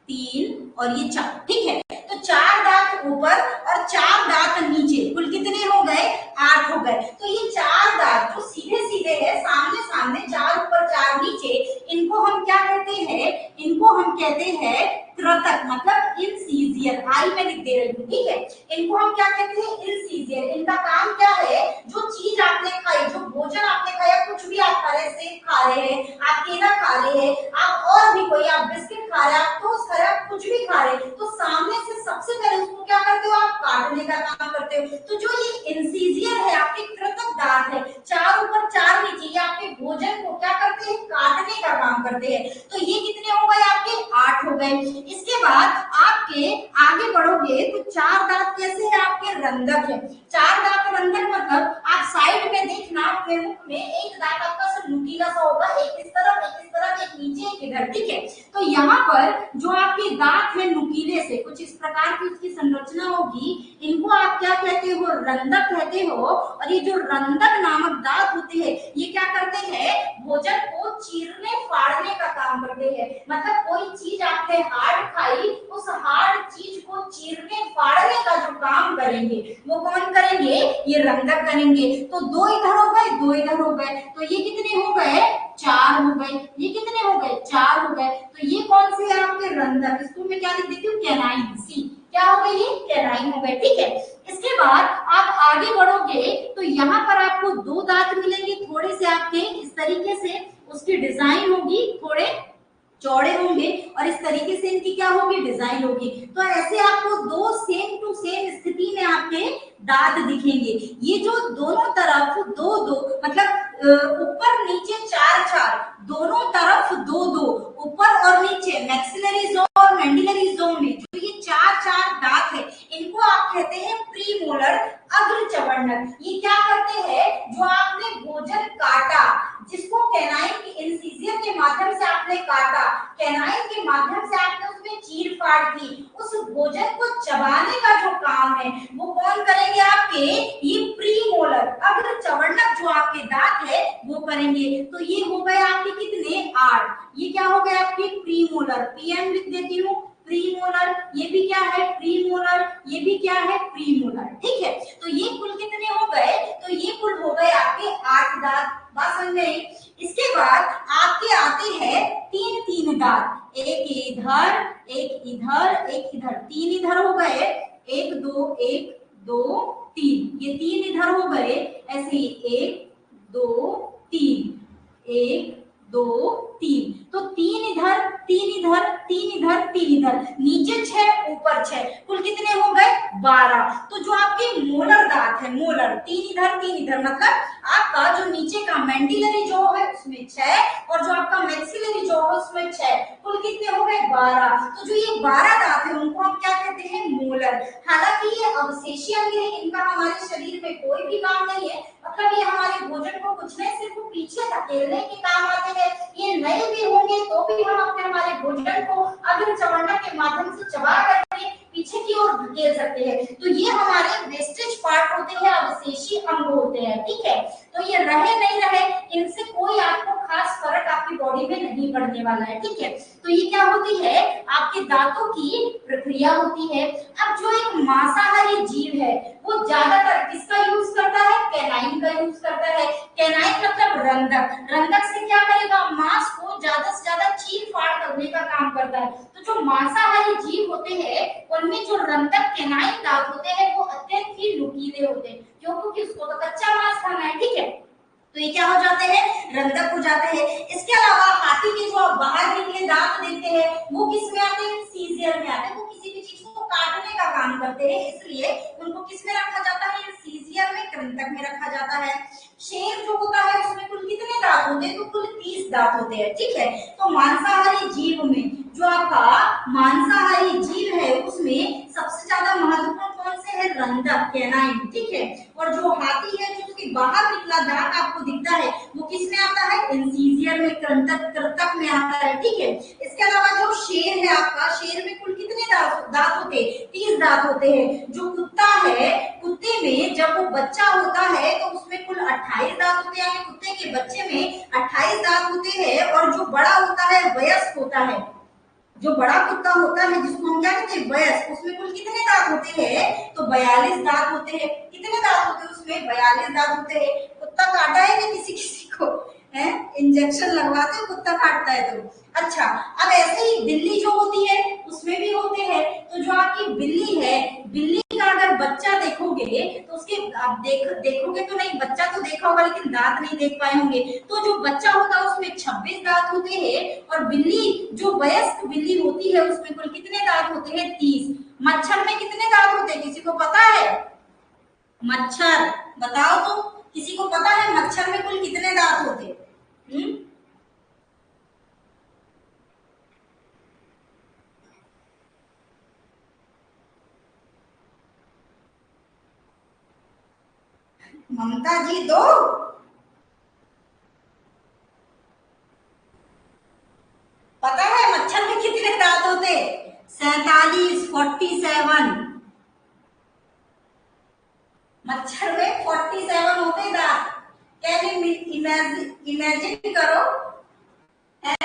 3 और ये 4, ठीक है। तो 4 दांत ऊपर और 4 दांत नीचे, कुल कितने हो गए? 8 हो गए। तो ये 4 दांत जो सीधे सीधे है, सामने सामने, 4 ऊपर 4 नीचे, इनको हम क्या कहते हैं? इनको हम कहते हैं कृतक, मतलब इंसीजियर। आई में लिख दे रही हूँ, ठीक है। इनको हम क्या कहते हैं? इंसीजियर। इनका काम क्या है? जो चीज आपने खाई, जो भोजन आपने खाया, कुछ भी आप खा रहे, सेब खा रहे हैं, आप केला खा रहे हैं, आप और भी कोई, आप बिस्किट खा रहे हैं, आप टोस्ट खा रहे हैं, आप कुछ भी खा रहे हैं, तो सामने से सबसे पहले उसको क्या करते हो? आप काटने का काम करते हो। तो जो ये इंसीजियर है, आपके कृतक दांत है, 4 ऊपर 4 नीचे, ये आपके भोजन को क्या करते हैं? काटने का काम करते हैं। तो ये कितने हो गए? आपके 8 हो गए। इसके बाद आपके आपके आगे बढ़ोगे तो 4 दांत कैसे है आपके रंध्रक है। 4 दांत रंध्रक मतलब आप साइड में देखना अपने मुख में एक दांत आपका सिर्फ नुकीला सा होगा, एक इस तरफ एक इस तरफ एक नीचे एक इधर, ठीक है। तो यहाँ पर जो आपके दांत है नुकीले से कुछ इस प्रकार की उसकी संरचना होगी, इनको आप क्या कहते हो, रंध्रक कहते हो। और ये जो रंध्रक नामक दांत होते हैं ये क्या करते हैं, भोजन को चीरने फाड़ने का काम करते हैं। मतलब कोई चीज आपने हार्ड खाई, उस हार्ड चीज को चीरने फाड़ने का जो काम करेंगे वो कौन करेंगे, ये रंध्रक करेंगे। तो 2 इधर हो गए 2 इधर हो गए, तो ये कितने हो गए, 4 हो गए। ये कितने हो गए, 4 हो गए। तो ये कौन से है आपके रंध्रक, इसको मैं क्या लिख देती हूँ, कैनाइन। सी क्या हो गई, ये कैनाइन हो गए, ठीक है। इसके बाद आप आगे बढ़ोगे तो यहाँ पर आपको 2 दांत मिलेंगे, थोड़े से आपके इस तरीके से उसकी डिजाइन होगी, थोड़े चौड़े होंगे और इस तरीके से इनकी क्या होगी, डिजाइन होगी। तो ऐसे आपको 2 सेम टू सेम स्थिति में आपके दांत दिखेंगे। ये जो दोनों तरफ 2-2 मतलब ऊपर नीचे 4-4, दोनों तरफ 2-2, ऊपर और नीचे मैक्सिलरी जोन और मैंडिलरी जोन में जो ये 4-4 दांत है इनको आप कहते हैं प्रीमोलर अग्र चवर्णक। ये क्या करते हैं, जो आपने भोजन काटा, जिसको कैनाइन की इंसिजन के माध्यम से आपने काटा, कैनाइन के माध्यम से आपने उसमें चीर फाड़ की, उस भोजन को चबाने का जो काम है वो कौन करेंगे, आपके ये प्रीमोलर अग्र चवर्णक जो आपके दांत है वो करेंगे। तो ये हो गए आपके कितने, 8। ये क्या हो गए आपके प्रीमोलर, पीएम लिख देती हूँ, प्रीमोलर। ये भी क्या है, प्रीमोलर। ये भी क्या है, प्रीमोलर, ठीक है। तो ये कुल कितने हो गए, तो ये कुल हो गए आपके 8 दांत। बात समझ में आई। इसके बाद आपके आते हैं 3-3 दांत, एक इधर एक इधर एक इधर, 3 इधर हो गए, 1 2 3, ये 3 इधर हो गए, ऐसे ही 1 2 3, 1 2 3। तो 3 इधर 3 इधर 3 इधर 3 इधर, नीचे 6 ऊपर 6, कुल कितने हो गए, 12। तो जो आपके मोलर दांत है, मोलर 3 इधर 3 इधर, मतलब आपका जो नीचे का मैंडिलरी जो है उसमें 6 और जो आपका मैक्सिलरी जो है उसमें 6, कुल कितने हो गए, 12। तो जो ये 12 दांत है उनको हम क्या कहते हैं, मोलर। हालांकि ये अवशेषीय अंग है, इनका हमारे शरीर में कोई भी काम नहीं है, मतलब ये हमारे भोजन को कुछ नहीं सिर्फ पीछे धकेलने के काम आते हैं। ये नए भी होंगे तो भी हम अपने हमारे भोजन को अग्र चवर्णक के माध्यम से चबा करके पीछे की ओर धकेल सकते हैं। तो ये हमारे वेस्टेज पार्ट होते हैं, अवशेषी अंग होते हैं, ठीक है। तो ये रहे नहीं रहे, इनसे कोई आपको खास फर्क आपकी बॉडी में नहीं पड़ने वाला है, ठीक है। तो ये क्या होती है, आपके दांतों की प्रक्रिया होती है। अब जो एक मांसाहारी जीव है वो ज्यादातर किसका यूज करता है, कैनाइन का यूज करता है। कैनाइन मतलब रंध्रक, रंध्रक से क्या करेगा, मांस को ज्यादा से ज्यादा चीर फाड़ करने का काम करता है। तो जो मांसाहारी जीव होते हैं उनमें जो रंध्रक कैनाइन दांत होते हैं वो अत्यंत ही नुकीले होते हैं, क्योंकि उसको तो कच्चा मांस खाना है, ठीक है। तो ये क्या हो जाते हैं, रंध्रक हो जाते हैं। इसके अलावा हाथी के जो आप बाहर निकले दांत देखते हैं वो किस में आते हैं, सीजर में आते हैं। वो किसी भी चीज को काटने का काम करते हैं, इसलिए उनको किस में रखा जाता है, सीजर में, कृंतक में रखा जाता है। शेर जो होता है उसमें कुल कितने दांत होते हैं, तो कुल 30 दांत होते हैं, ठीक है। तो मांसाहारी जीव में जो आपका मांसाहारी जीव है उसमें सबसे ज्यादा महत्वपूर्ण कौन से है, रंध्रक, कैनाइन, ठीक है। और जो हाथी है जो कि बाहर निकला दांत आपको दिखता है वो किस में आता है, इंसीजियर में, कृंतक में आता है, ठीक है। इसके अलावा जो शेर है आपका, शेर में कुल कितने दांत होते हैं, 30 दांत होते हैं। जो कुत्ता है, कुत्ते में जब वो बच्चा होता है तो उसमें कुल 28 दांत होते हैं, यानी कुत्ते के बच्चे में 28 दांत होते हैं। और जो बड़ा होता है, वयस्क होता है, जो बड़ा कुत्ता होता है जिसको हम क्या कहते हैं, वयस्क, उसमें कुल कितने दांत होते हैं, तो 42 दांत होते हैं। कितने दांत होते हैं उसमें, 42 दांत होते हैं। कुत्ता काटा है कि किसी किसी को है, इंजेक्शन लगवाते हो कुत्ता काटता है तो। अच्छा, अब ऐसे ही बिल्ली जो होती है उसमें भी होते हैं। तो जो आपकी बिल्ली है, बिल्ली का अगर बच्चा देखोगे तो उसके आप देखोगे तो नहीं, बच्चा तो देखा होगा लेकिन दांत नहीं देख पाए होंगे। तो जो बच्चा होता है उसमें 26 दांत होते हैं। और बिल्ली जो वयस्क बिल्ली होती है उसमें कुल कितने दांत होते हैं, 30। मच्छर में कितने दांत होते हैं, किसी को पता है, मच्छर बताओ तो, किसी को पता है मच्छर में कुल कितने दांत होते हैं? ममता जी दो। पता है मच्छर में कितने दांत होते? 47, 47। मच्छर में 47 होते दांत। कैन इमेजिन करो, है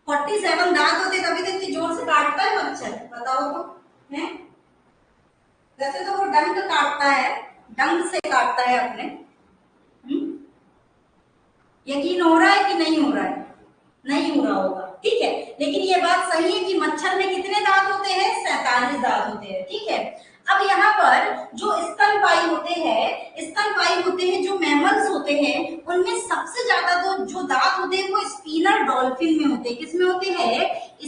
47 दांत होते, तभी तो इतनी जोर से काटता है मच्छर, बताओ तो। है वैसे तो वो डंक काटता है, डंक से काटता है अपने। यकीन हो रहा है कि नहीं हो रहा है? नहीं हो रहा होगा, ठीक है। लेकिन ये बात सही है कि मच्छर में कितने दांत होते हैं? 47 दांत होते हैं, ठीक है। अब यहाँ पर जो स्तनपायी होते हैं, स्तनपायी होते हैं जो मैमल्स होते हैं, उनमें सबसे ज्यादा तो जो दांत होते हैं वो स्पिनर डॉल्फिन में होते हैं। किसमें होते हैं?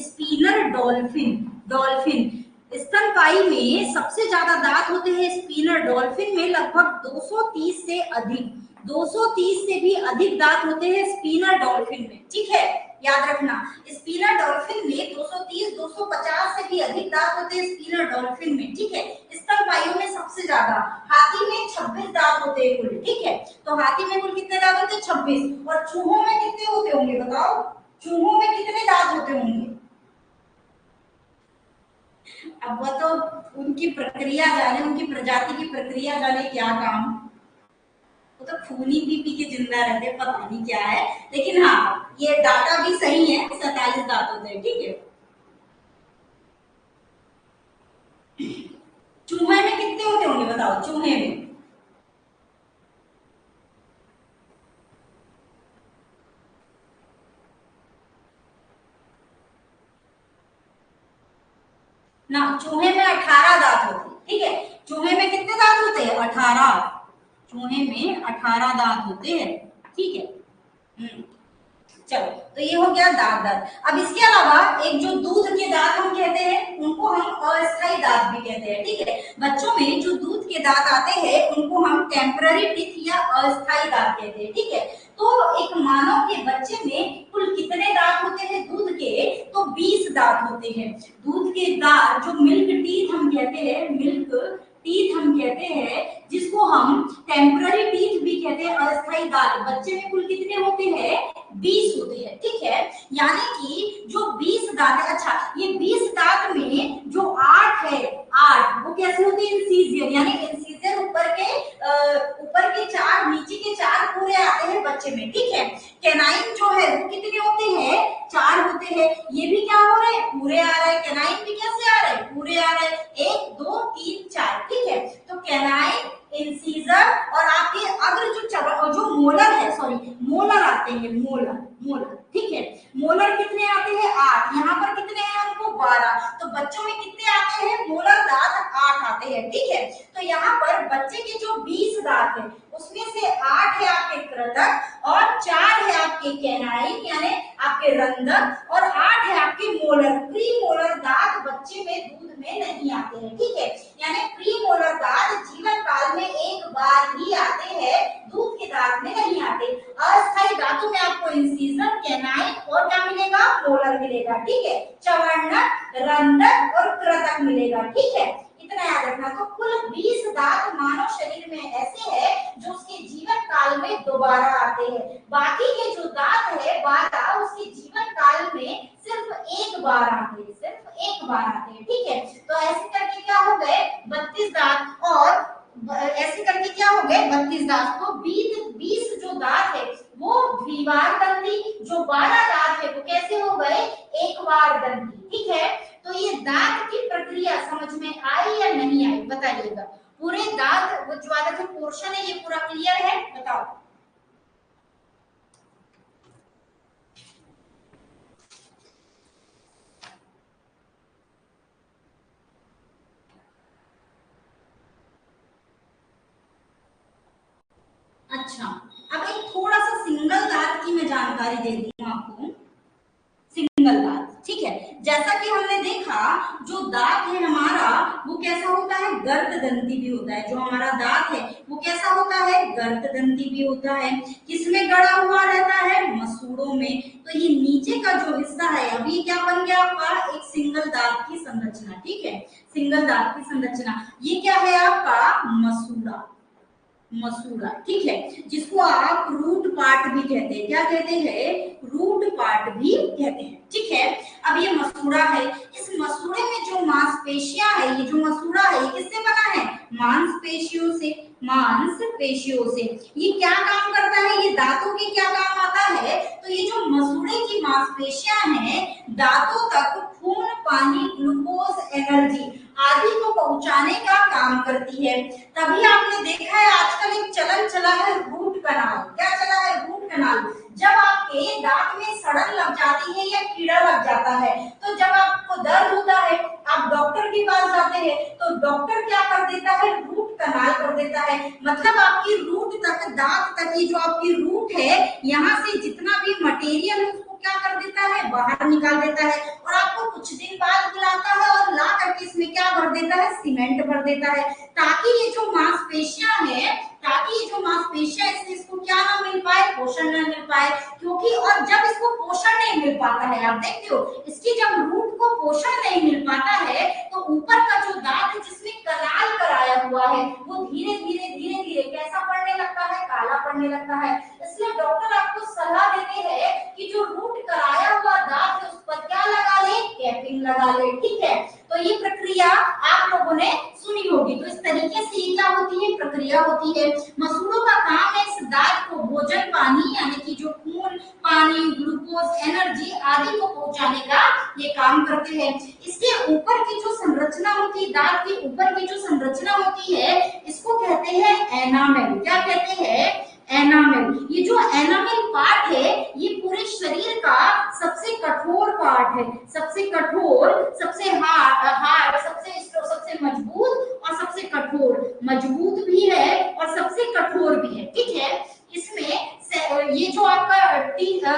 Spinner dolphin, dolphin. स्तनपायी में सबसे ज्यादा दांत होते हैं स्पिनर डॉल्फिन में, लगभग 230 से अधिक, 230 से भी अधिक दांत होते हैं स्पिनर डॉल्फिन में, ठीक है। याद रखना, स्पिनर डॉल्फिन में 230, 250 से भी अधिक दांत होते हैं स्पिनर डॉल्फिन में, ठीक है। स्तनपायियों में सबसे ज्यादा। हाथी में 26 दांत होते हैं कुल, ठीक है। तो हाथी में कुल कितने दांत होते हैं? 26। और चूहों में कितने होते होंगे बताओ? चूहों में कितने दांत होते होंगे? अब वो तो उनकी प्रक्रिया जाने, उनकी प्रजाति की प्रक्रिया जाने, क्या काम। वो तो खूनी पी पी के जिंदा रहते, पता नहीं क्या है। लेकिन हाँ, ये डाटा भी सही है, 47 दांत होते हैं, ठीक है। चूहे में कितने होते होंगे बताओ? चूहे में ना, चूहे में 18 दांत होते हैं, ठीक है। चूहे में कितने दांत होते हैं? 18। चूहे में 18 दांत होते हैं, ठीक है। चलो, तो ये हो गया दांत दांत। अब इसके अलावा एक जो दूध के दांत हम कहते हैं, उनको हम अस्थायी दांत भी कहते हैं, ठीक है। बच्चों में जो दूध के दांत आते हैं उनको हम टेम्पररी टीथ या अस्थायी दांत कहते हैं, ठीक है। तो एक मानव के बच्चे में कुल कितने दांत होते हैं दूध के? तो 20 दांत होते हैं। दूध के दांत जो मिल्क टीथ हम कहते हैं, मिल्क टीथ हम कहते हैं, जिसको हम टेम्पररी टीथ भी कहते हैं, अस्थायी दांत। बच्चे में कुल कितने होते हैं? 20 होते हैं, ठीक है। यानी कि जो 20 दांत है, अच्छा ये 20 दांत में जो 8 है, 8 वो कैसे होते हैं? इंसीजर, यानी इंसीजर ऊपर के 4, नीचे के 4 पूरे आते हैं बच्चे में, ठीक है। कैनाइन जो है वो कितने होते हैं? 4 होते हैं। ये भी क्या हो रहा है? पूरे आ रहा है। कैनाइन भी कैसे आ रहा है? पूरे आ रहा है। 1 2 3 4, ठीक है। तो कैनाइन, इंसीजर और आपके अग्र जो मोलर है, सॉरी मोलर आते हैं, मोलर, मोलर, ठीक है। मोलर कितने आते हैं? 8। यहाँ पर कितने हैं हमको? 12। तो बच्चों में कितने आते हैं मोलर दांत? 8 आते हैं, ठीक है। तो यहाँ पर बच्चे के जो 20 दांत है उसमें से 8 है आपके कृतक और 4 है आपके कैनाइन यानी आपके रंध्र और 8 है आपके मोलर। प्री मोलर दांत बच्चे में दूध में नहीं आते हैं, ठीक है। यानी प्री मोलर दांत जीवन काल में एक बार ही आते हैं, दूध के दांत में नहीं आते। अस्थायी दांतों में आपको इंसीजर, कैनाइन और क्या मिलेगा? मोलर मिलेगा, ठीक है। चवर्णक, रंध्र और कृतक मिलेगा, ठीक है। इतना याद रखना। तो कुल 20 दांत मानव शरीर में ऐसे हैं जो उसके जीवन काल में दोबारा आते हैं। बाकी के जो दांत है 12 उसके जीवन काल में सिर्फ एक बार आते हैं, सिर्फ एक बार आते हैं, ठीक है। तो ऐसे करके क्या हो गए? 32 दांत। और ऐसे करके क्या हो गए? 32 दांत। तो 20 जो दांत है वो द्विवार दंती, जो 12 दांत है वो कैसे हो गए? एक बार दंती, ठीक है। तो ये दांत की प्रक्रिया समझ में आई या नहीं आई बताइएगा। पूरे दांत वो जो वाला जो पोर्शन है ये पूरा क्लियर है? बताओ। अच्छा, अब एक थोड़ा सा सिंगल दांत की मैं जानकारी दे दी हूँ आपको। सिंगल दांत, ठीक है। जैसा कि हमने देखा जो दांत है हमारा वो कैसा होता है? गर्ददंती भी होता है। जो हमारा दांत है वो कैसा होता है? गर्ददंती भी होता है। किसमें गड़ा हुआ रहता है? मसूड़ों में। तो ये नीचे का जो हिस्सा है अभी क्या बन गया आपका? एक सिंगल दांत की संरचना, ठीक है। सिंगल दांत की संरचना ये क्या है आपका? मसूड़ा, मसूड़ा, ठीक है, जिसको आप रूट पार्ट भी कहते हैं। क्या कहते हैं? रूट पार्ट भी कहते हैं, ठीक है। अब ये मसूड़ा है, इस मसूड़े में जो मांसपेशियां है, ये जो मसूड़ा है ये किससे बना है? मांसपेशियों से, मांसपेशियों से। ये क्या काम करता है? ये दांतों के क्या काम आता है? तो ये जो मसूड़े की मांसपेशियां हैं, दांतों तक खून, पानी, ग्लूकोज, एनर्जी आदि को पहुंचाने का काम करती है। तभी आपने देखा है आजकल एक चलन चला है रूट कनाल। क्या चला है? Root canal. जब आपके दांत में सड़न लग जाती है या कीड़ा लग जाता है, तो जब आपको दर्द होता है, आप डॉक्टर के पास जाते हैं, तो डॉक्टर क्या कर देता है? रूट कनाल कर देता है। मतलब आपकी रूट तक, दांत तक की जो आपकी रूट है, यहाँ से जितना भी मटेरियल है उसको क्या कर देता है? बाहर निकाल देता है, और आपको कुछ दिन बाद बुलाता है और ला करके इसमें क्या भर देता है? सीमेंट भर देता है, ताकि ये जो मांसपेशियां है, ताकि ये जो मांसपेशियां इसको क्या ना मिल पाए? पोषण ना मिल पाए। क्योंकि और जब इसको पोषण नहीं मिल पाता है, आप देखते हो, इसकी जब रूट को पोषण नहीं मिल पाता है, तो ऊपर का जो दांत है जिसमें कनाल कराया हुआ है, वो धीरे धीरे कैसा पड़ने लगता है? काला पड़ने लगता है। इसलिए डॉक्टर आपको सलाह देते हैं कि जो रूट कराया हुआ दांत है उस पर क्या लगा ले? कैपिंग लगा ले, ठीक है। तो ये प्रक्रिया आप लोगों ने सुनी होगी। तो इस तरीके से ये क्या होती है? प्रक्रिया होती है। मसूड़ों का काम है इस दांत को भोजन, पानी यानी कि जो खून, पानी, ग्लूकोज, एनर्जी आदि को पहुंचाने का ये काम करते हैं। इसके ऊपर की जो संरचना होती है, दांत के ऊपर की जो संरचना होती है, इसको कहते हैं एनामेल। क्या कहते हैं? एनामेल। ये जो एनामेल पार्ट है, ये पूरे शरीर का सबसे कठोर पार्ट है, सबसे कठोर, सबसे हार्ड, सबसे मजबूत और सबसे कठोर। मजबूत भी है और सबसे कठोर भी है, ठीक है। इसमें ये जो आपका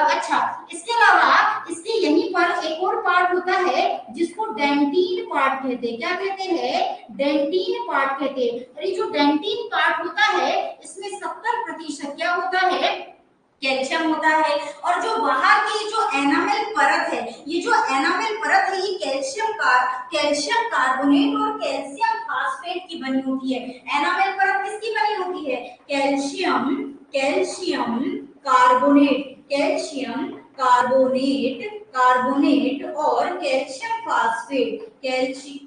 अच्छा, इसके अलावा इसके यहीं पर एक और पार्ट होता है जिसको डेंटिन पार्ट कहते हैं। क्या कहते हैं? डेंटिन पार्ट कहते हैं। और ये जो डेंटिन पार्ट होता है, इसमें 70% क्या होता है? कैल्शियम होता है। और जो बाहर की जो एनामेल परत है, ये जो एनामेल परत है, ये कैल्शियम कार्बोनेट और कैल्शियम फास्फेट की बनी होती है। एनामेल परत किसकी बनी होती है? कैल्शियम कार्बोनेट, कार्बोनेट और कैल्शियम फास्फेट, कैल्शियम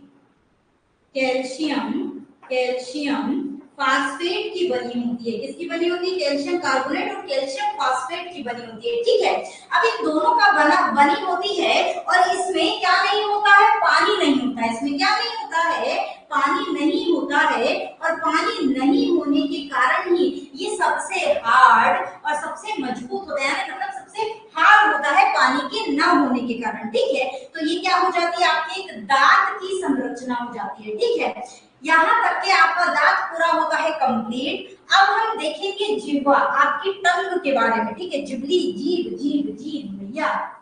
फास्फेट की बनी होती है। किसकी बनी होती है? कैल्शियम कार्बोनेट और कैल्शियम फास्फेट की बनी होती है, ठीक है। अब इन दोनों का बनी होती है, और इसमें क्या नहीं होता है? पानी नहीं होता है। इसमें क्या नहीं होता है? पानी नहीं होता है। और पानी नहीं होने के कारण ही ये सबसे हार्ड और सबसे मजबूत होता है, मतलब सबसे हार्ड होता है पानी के न होने के कारण, ठीक है। तो ये क्या हो जाती है? आपकी एक दांत की संरचना हो जाती है, ठीक है। यहाँ तक के आपका दांत पूरा होता है कंप्लीट। अब हम देखेंगे जिह्वा, आपकी टंग के बारे में, ठीक है। जिबली, जीभ भैया।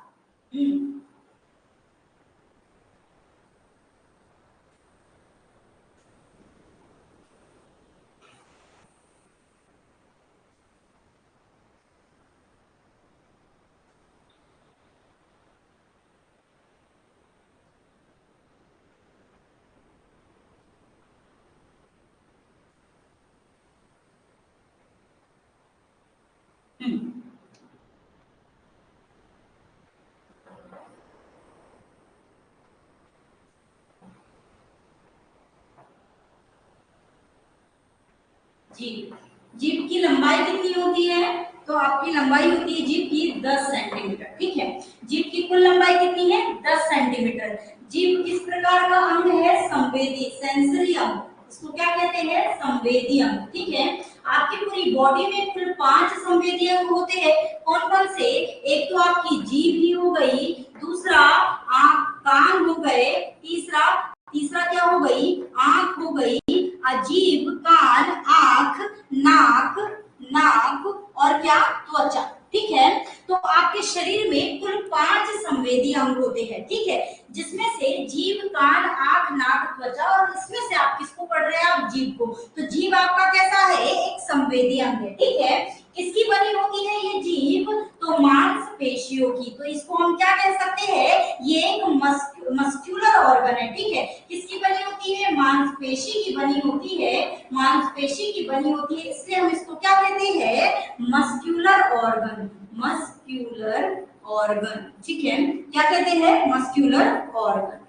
जीभ की लंबाई कितनी होती है? तो आपकी लंबाई होती है जीभ की 10 सेंटीमीटर, ठीक है। जीभ की कुल लंबाई कितनी है? 10 सेंटीमीटर। जीभ किस प्रकार का अंग है? संवेदी, सेंसरी अंग। इसको क्या कहते हैं? संवेदी अंग, ठीक है। आपकी पूरी बॉडी में कुल 5 संवेदी अंग होते हैं। कौन कौन से? एक तो आपकी जीभ ही हो गई, दूसरा आंख, कान हो गए, तीसरा क्या हो गई? आंख हो गई, जीभ, कान, आंख, नाक और क्या? त्वचा, ठीक है। तो आपके शरीर में कुल 5 संवेदी अंग होते हैं, ठीक है, जिसमें से जीभ, कान, आंख, नाक, त्वचा, और इसमें से आप किसको पढ़ रहे हैं? आप जीभ को। तो जीभ आपका कैसा है? एक संवेदी अंग है, ठीक है। किसकी बनी होती है ये जीभ? तो मांसपेशियों की। तो इसको हम क्या कह सकते हैं? ये एक मस्क्यूलर ऑर्गन है, ठीक है। किसकी बनी होती है? मांसपेशी की बनी होती है, मांसपेशी की बनी होती है, इसलिए हम इसको क्या कहते हैं, मस्क्यूलर ऑर्गन, मस्क्यूलर ऑर्गन। ठीक है, क्या कहते हैं, मस्क्यूलर ऑर्गन,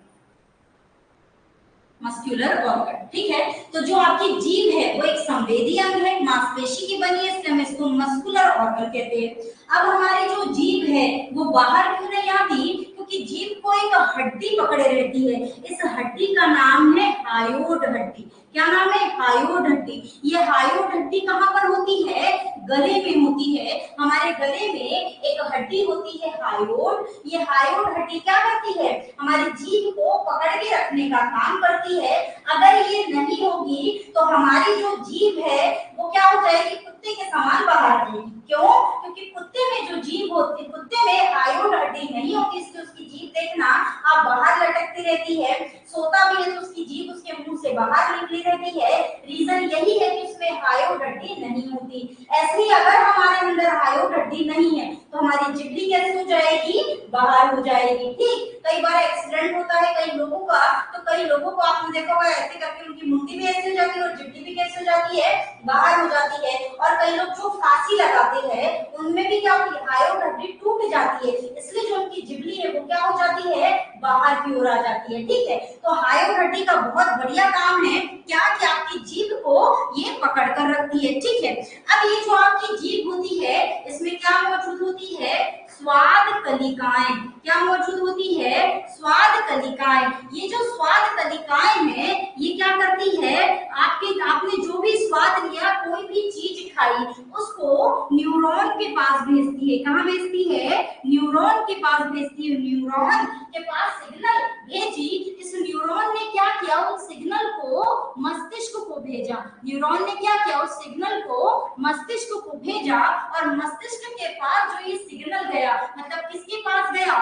मस्क्यूलर ऑर्गन। ठीक है, तो जो आपकी जीभ है वो एक संवेदी अंग है, मांसपेशी की बनी है, इसलिए हम इसको मस्कुलर ऑर्गन कहते हैं। अब हमारी जो जीभ है वो बाहर क्यों नहीं आती, क्योंकि जीभ को एक हड्डी पकड़े रहती है, इस हड्डी का नाम है हायोड हड्डी। क्या नाम है, हायोड हड्डी। ये हायोड हड्डी कहाँ पर होती है, गले में होती है। हमारे गले में एक हड्डी होती है हायोड, ये हायोड हड्डी क्या करती है, हमारी जीभ को पकड़ के रखने का काम करती है। अगर ये नहीं होगी तो हमारी जो जीभ है वो क्या हो जाएगी, कुत्ते के समान बाहर आएगी। क्यों, क्योंकि कुत्ते में जो जीभ होती, कुत्ते में हायोड हड्डी नहीं होती, इसलिए उसकी जीभ देखना आप बाहर लटकती रहती है। सोता भी है तो उसकी जीभ उसके मुंह से बाहर निकली रहती है, रीजन यही है कि उसमें हायोड हड्डी नहीं होती। ऐसे ही अगर हमारे अंदर हायोड हड्डी नहीं है तो हमारी जिब्ली कैसे हो जाएगी, बाहर हो जाएगी। ठीक, कई बार एक्सीडेंट होता है कई लोगों का, तो कई लोगों को आपने देखा होगा ऐसे करके उनकी मुंडी भी ऐसे हो जाती है और जिब्ली भी कैसे हो जाती है, बाहर हो जाती है। और कई लोग जो फांसी लगाते हैं उनमें भी क्या होती है, हायोड हड्डी टूट जाती है, इसलिए जो उनकी जिब्ली है वो क्या हो जाती है, बाहर की ओर आ जाती है। ठीक है, तो हायोड हड्डी का बहुत बढ़िया काम है क्या, कि आपकी जीभ को ये पकड़ कर रखती है। ठीक है, अब ये जो आपकी जीभ होती है इसमें क्या मौजूद होती है, स्वाद कलिकाएं। क्या मौजूद होती है, स्वाद कलिकाएं। ये जो स्वाद कलिकाएं हैं ये क्या करती है, आपने जो भी स्वाद लिया, कोई भी चीज खाई, उसको न्यूरॉन के पास भेजती है। कहाँ भेजती है, न्यूरॉन के पास भेजती है। न्यूरॉन के पास सिग्नल भेजी, इस न्यूरॉन ने क्या किया, उस सिग्नल को मस्तिष्क को भेजा। न्यूरॉन ने क्या किया, उस सिग्नल को मस्तिष्क को भेजा, और मस्तिष्क के पास जो ये सिग्नल गया, मतलब किसके पास गया,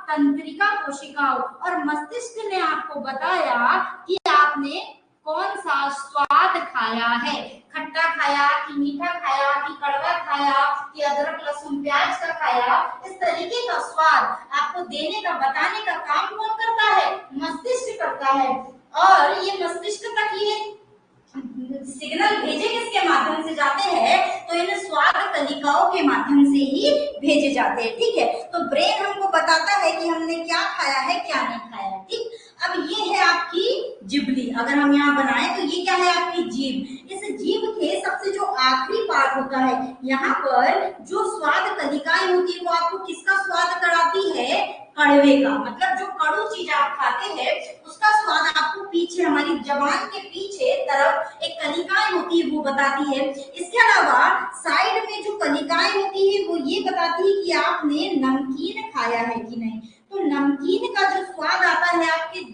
तंत्रिका कोशिकाओं, और मस्तिष्क ने आपको बताया कि आपने कौन सा स्वाद खाया है, खट्टा खाया कि मीठा खाया कि कड़वा खाया कि अदरक लहसुन प्याज का खाया। इस तरीके का स्वाद आपको देने का, बताने का काम कौन करता है, मस्तिष्क करता है। और ये मस्तिष्क तक ये सिग्नल भेजे किसके माध्यम से जाते हैं, तो इन स्वाद कलिकाओं के माध्यम से ही भेजे जाते हैं। ठीक है, तो ब्रेन हमको बताता है कि हमने क्या खाया है क्या नहीं खाया है। ठीक, अब ये है आपकी जिब्ली, अगर हम यहाँ बनाए तो ये क्या है, आपकी जीभ। इस जीभ के सबसे जो आखिरी पार्ट होता है, यहाँ पर जो स्वाद कलिकाएं होती है वो आपको किसका स्वाद कराती है, कड़वे का। मतलब जो कड़ू चीज आप खाते हैं उसका स्वाद आपको पीछे, हमारी जबान के पीछे तरफ एक कलिकाएं होती है वो बताती है। इसके अलावा साइड में जो कलिकाएं होती है वो ये बताती है कि आपने नमकीन खाया है कि नहीं। तो नमकीन का जो स्वाद आता है आपके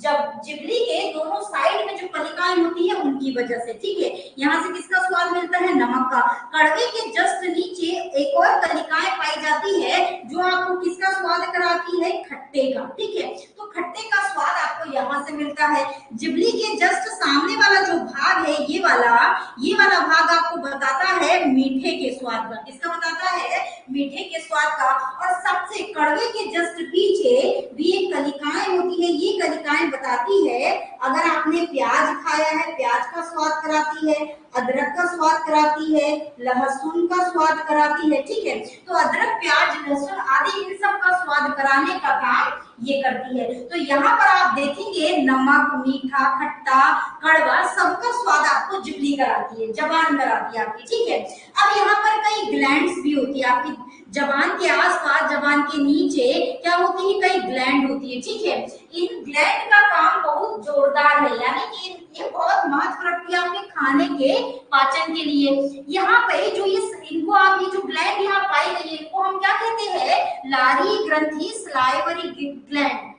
जब जिब्ली के दोनों साइड में जो कलिकाएं होती है उनकी वजह से। ठीक है, यहाँ से किसका स्वाद मिलता है, नमक का। कड़वे के जस्ट नीचे एक और कलिकाएं पाई जाती है जो आपको किसका स्वाद कराती है, खट्टे का। ठीक है, तो खट्टे का स्वाद आपको यहाँ से मिलता है। जिब्ली के जस्ट सामने वाला जो भाग है, ये वाला भाग आपको बताता है मीठे के स्वाद का। किसका बताता है, मीठे के स्वाद का। और सबसे कड़वे के जस्ट पीछे भी एक कलिकाएं होती है, ये कलिकाएं बताती है अगर आपने प्याज खाया है, प्याज का स्वाद कराती है, अदरक का स्वाद कराती है, लहसुन का स्वाद कराती है। ठीक है, तो अदरक प्याज लहसुन आदि इन सब का स्वाद कराने का काम ये करती है। तो यहाँ पर आप देखेंगे नमक, मीठा, खट्टा, कड़वा, सबका स्वाद आपको जिब्ली कराती है, जबान कराती है आपकी। ठीक है, अब यहाँ पर कई ग्लैंड्स भी होती है आपकी जबान के आसपास, जबान के नीचे क्या होती है, कई ग्लैंड होती है। ठीक है, इन ग्लैंड का काम बहुत जोरदार है, यानी कि ये बहुत महत्व रखती है आपके खाने के पाचन के लिए। यहाँ पे जो इनको आप ये जो ग्लैंड यहाँ पाई गई है इनको हम क्या कहते हैं, लारी ग्रंथि, स्लाइवरी ग्लैंड,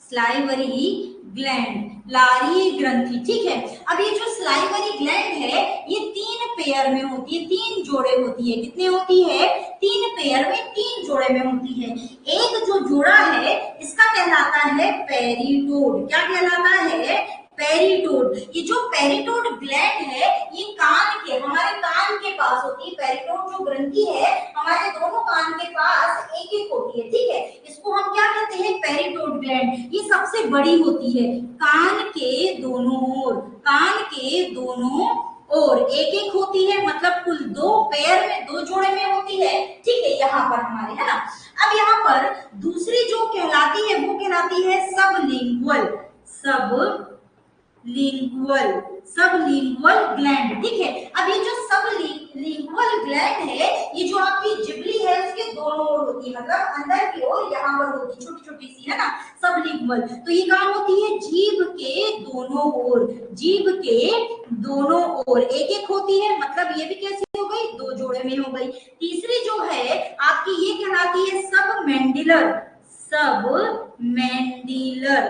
स्लाइवरी ग्लैंड, लारी ग्रंथि। ठीक है, अब ये जो स्लाइवरी ग्लैंड है ये 3 पेयर में होती है, 3 जोड़े होती है। कितने होती है, 3 पेयर में, 3 जोड़े में होती है। एक जो जोड़ा है इसका कहलाता है पेरिटोड। क्या कहलाता है, पेरिटोड। ये जो पेरिटोड ग्लैंड है ये कान के, हमारे कान के पास होती है। पेरिटोड जो ग्रंथि है हमारे दोनों कान के पास एक एक होती है। ठीक है, इसको हम क्या कहते हैं, पेरिटोड ग्लैंड ग्लैंड, ये सबसे बड़ी होती है, कान के दोनों ओर, कान के दोनों और एक एक होती है, मतलब कुल 2 पेयर में, 2 जोड़े में होती है। ठीक है, यहाँ पर हमारे, है ना। अब यहाँ पर दूसरी जो कहलाती है वो कहलाती है सबलिंगुअल, सबलिंगुअल ग्लैंड। ठीक है, अब ये जो सबलिंगुअल ग्लैंड है, ये जो आपकी जिबली है उसके दोनों ओर होती है, मतलब अंदर की ओर यहाँ पर होती है, छोटी छोटी सी, है ना, सबलिंगुअल। तो ये कहाँ होती है, जीभ के दोनों ओर, जीभ के दोनों ओर एक एक होती है, मतलब ये भी कैसी हो गई, 2 जोड़े में हो गई। तीसरी जो है आपकी ये कहलाती है सबमैंडिलर, सबमैंडिब्यूलर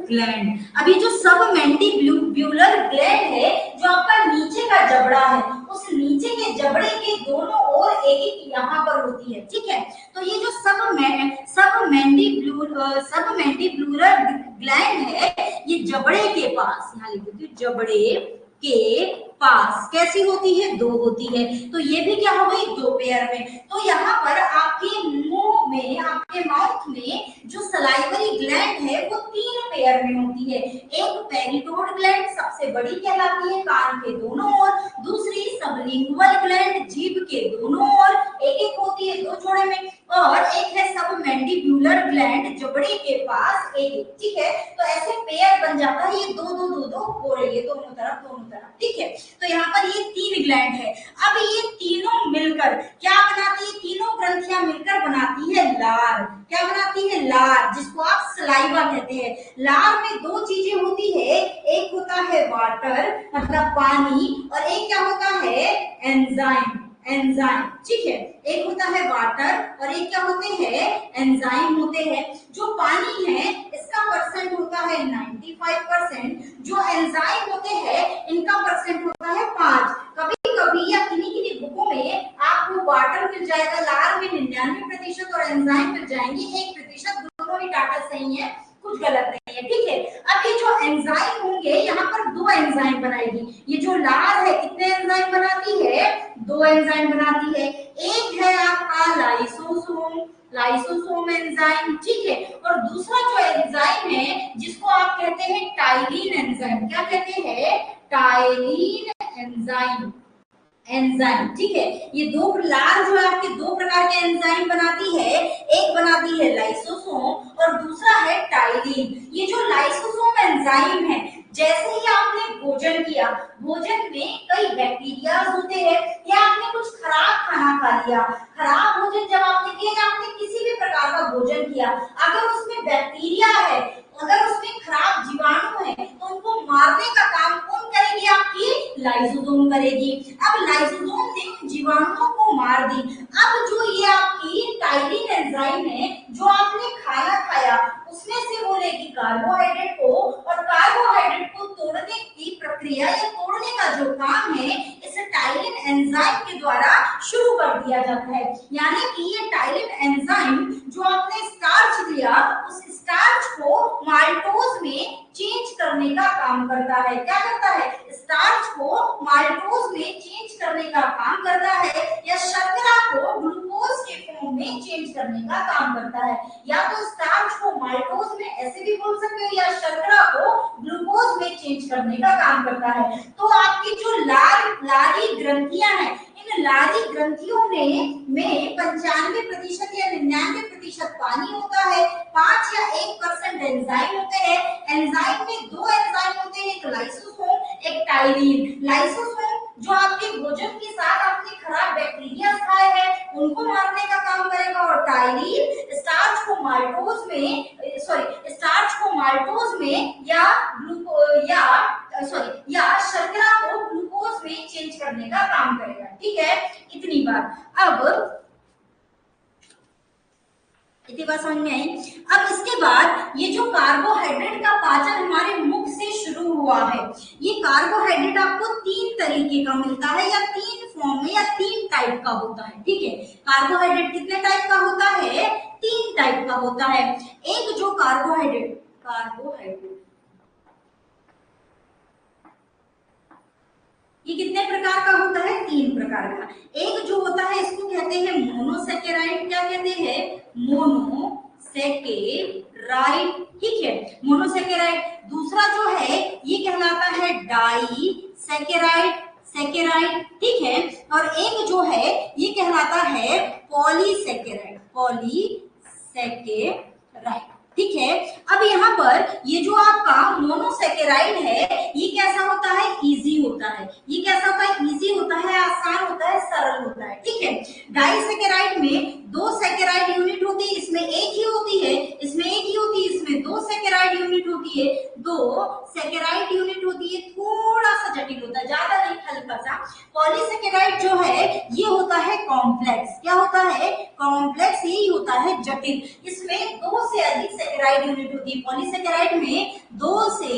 ग्लैंड। अब ये जो सबमैंडिब्यूलर ग्लैंड है, जो आपका नीचे का जबड़ा है, उस नीचे के जबड़े के दोनों ओर एक एक यहाँ पर होती है। ठीक है, तो ये जो सबमैंडिब्यूलर ग्लैंड है, ये जबड़े के पास, यहाँ लिख देती हूँ, जबड़े के पास कैसी होती है, 2 होती है। तो ये भी क्या हो गई, 2 पेयर में। तो यहाँ पर आपके मुंह में, आपके माउथ में जो सलाइवरी ग्लैंड है वो 3 पेयर में होती है। एक पेरिटोड ग्लैंड सबसे बड़ी कहलाती है, कान के दोनों ओर। दूसरी सबलिंगुअल ग्लैंड, जीभ के दोनों ओर एक एक होती है, 2 जोड़े में। और एक है सबमैंडिब्यूलर ग्लैंड, जबड़े के पास एक एक। ठीक है, तो ऐसे पेयर बन जाता है, ये 2 2 2 2 हो रही है, दोनों तरफ। ठीक है, तो यहाँ पर ये 3 ग्लैंड है। अब ये तीनों मिलकर क्या बनाती है, तीनों ग्रंथियां मिलकर बनाती है लार। क्या बनाती है, लार, जिसको आप सलाइवा कहते हैं। लार में 2 चीजें होती है, एक होता है वाटर, मतलब पानी, और एक क्या होता है, एंजाइम। ठीक है, एक होता है वाटर और एक क्या होते हैं, एंजाइम होते हैं। जो पानी है इसका परसेंट होता है 95%, जो एंजाइम होते हैं इनका परसेंट होता है 5। कभी कभी या किन्हीं बुकों में आपको वाटर मिल जाएगा, लार में 99% और एंजाइम मिल जाएंगे 1%। दोनों ही डाटा सही है, कुछ गलत नहीं है। ठीक है, अब ये जो एंजाइम होंगे, यहाँ पर 2 एंजाइम बनाएगी। ये जो लार है कितने एंजाइम बनाती है, 2 एंजाइम बनाती है। एक है आपका लाइसोसोम एंजाइम। ठीक है, और दूसरा जो एंजाइम है जिसको आप कहते हैं टाइलिन एंजाइम। क्या कहते हैं, टाइलिन एंजाइम। ठीक है, ये 2 लार जो है आपके 2 प्रकार के एंजाइम बनाती है, एक बनाती है लाइसोसोम और दूसरा है टाइलिन। ये जो लाइसोसोम एंजाइम है, जैसे ही आपने भोजन किया, भोजन में कई बैक्टीरिया होते हैं, या आपने कुछ खराब खाना खा लिया, खराब भोजन जब आपने किया, आपने किसी भी प्रकार का भोजन किया, अगर उसमें बैक्टीरिया है, अगर उसमें खराब जीवाणु है, तो उनको मारने का काम कौन करेगी, आपकी लाइसोसोम करेगी। अब लाइसोसोम ने जीवाणुओं को मार दी। अब जो ये आपकी टाइलिन एंजाइम है, जो आपने खाना खाया उसमें से वो लेगी कार्बोहाइड्रेट को, और कार्बोहाइड्रेट को तोड़ने की प्रक्रिया या तोड़ने का जो काम है इस टाइलिन एंजाइम के द्वारा शुरू कर दिया जाता है। यानी कि ये टाइलिन एंजाइम जो आपने स्टार्च लिया, उस स्टार्च को माल्टोज में चेंज करने का काम करता है। क्या करता है, स्टार्च को माल्टोज में चेंज करने का काम करता है, या शर्करा को ग्लूकोज के फॉर्म में चेंज करने का काम करता है। या तो स्टार्च को माल्टोज में ऐसे भी बोल सकते हो, या शर्करा को ग्लूकोज में चेंज करने का काम करता है। तो आपकी जो लारी ग्रंथियां हैं, इन लारी ग्रंथियों में 95% या 99% पानी होता है, 5 या 1% एंजाइम होते हैं। एंजाइम में 2 एंजाइम होते हैं, एक लाइसोसोम, एक टाइलिन। लाइसोसोम जो आपके भोजन के साथ आपने खराब बैक्टीरिया खाए हैं उनको मारने का काम करेगा, और टाइलिन स्टार्च को माल्टोज में या शर्करा को ग्लूकोज में चेंज करने का काम करेगा। ठीक है, इतनी बात। अब इतनी बात समझ में आई। अब इसके बाद ये जो कार्बोहाइड्रेट का पाचन हमारे मुख से शुरू हुआ है, ये कार्बोहाइड्रेट आपको 3 तरीके का मिलता है, या 3 फॉर्म में, या 3 टाइप का होता है। ठीक है, कार्बोहाइड्रेट कितने टाइप का होता है, 3 टाइप का होता है। एक जो कार्बोहाइड्रेट प्रकार का होता है? 3 प्रकार का। एक जो होता है इसको कहते हैं मोनोसेकेराइड। क्या कहते हैं? मोनोसेकेराइड, ठीक है, मोनोसेकेराइड। दूसरा जो है ये कहलाता है डाइसेकेराइड, सेकेराइड, ठीक है। और एक जो है ये कहलाता है पॉलीसेकेराइड, पॉलीसेकेराइड, ठीक है। अब यहाँ पर ये जो आपका मोनोसेकेराइड है ये कैसा होता है? इजी होता है। ये कैसा होता है? इजी होता है, आसान होता है, सरल होता है, ठीक है। डाइसेकेराइड में 2 सेकेराइड यूनिट होती है, इसमें एक ही होती है, इसमें एक ही होती है, इसमें 2 सेकेराइड यूनिट होती है, 2 सेकेराइड यूनिट होती है, थोड़ा सा जटिल होता है, ज्यादा नहीं, हल्का सा। पॉलीसेकेराइड जो है ये होता है कॉम्प्लेक्स। क्या होता है? कॉम्प्लेक्स, यही होता है जटिल। इसमें 2 से अधिक सेकेराइड यूनिट होती है। पॉलीसेकेराइड में 2 से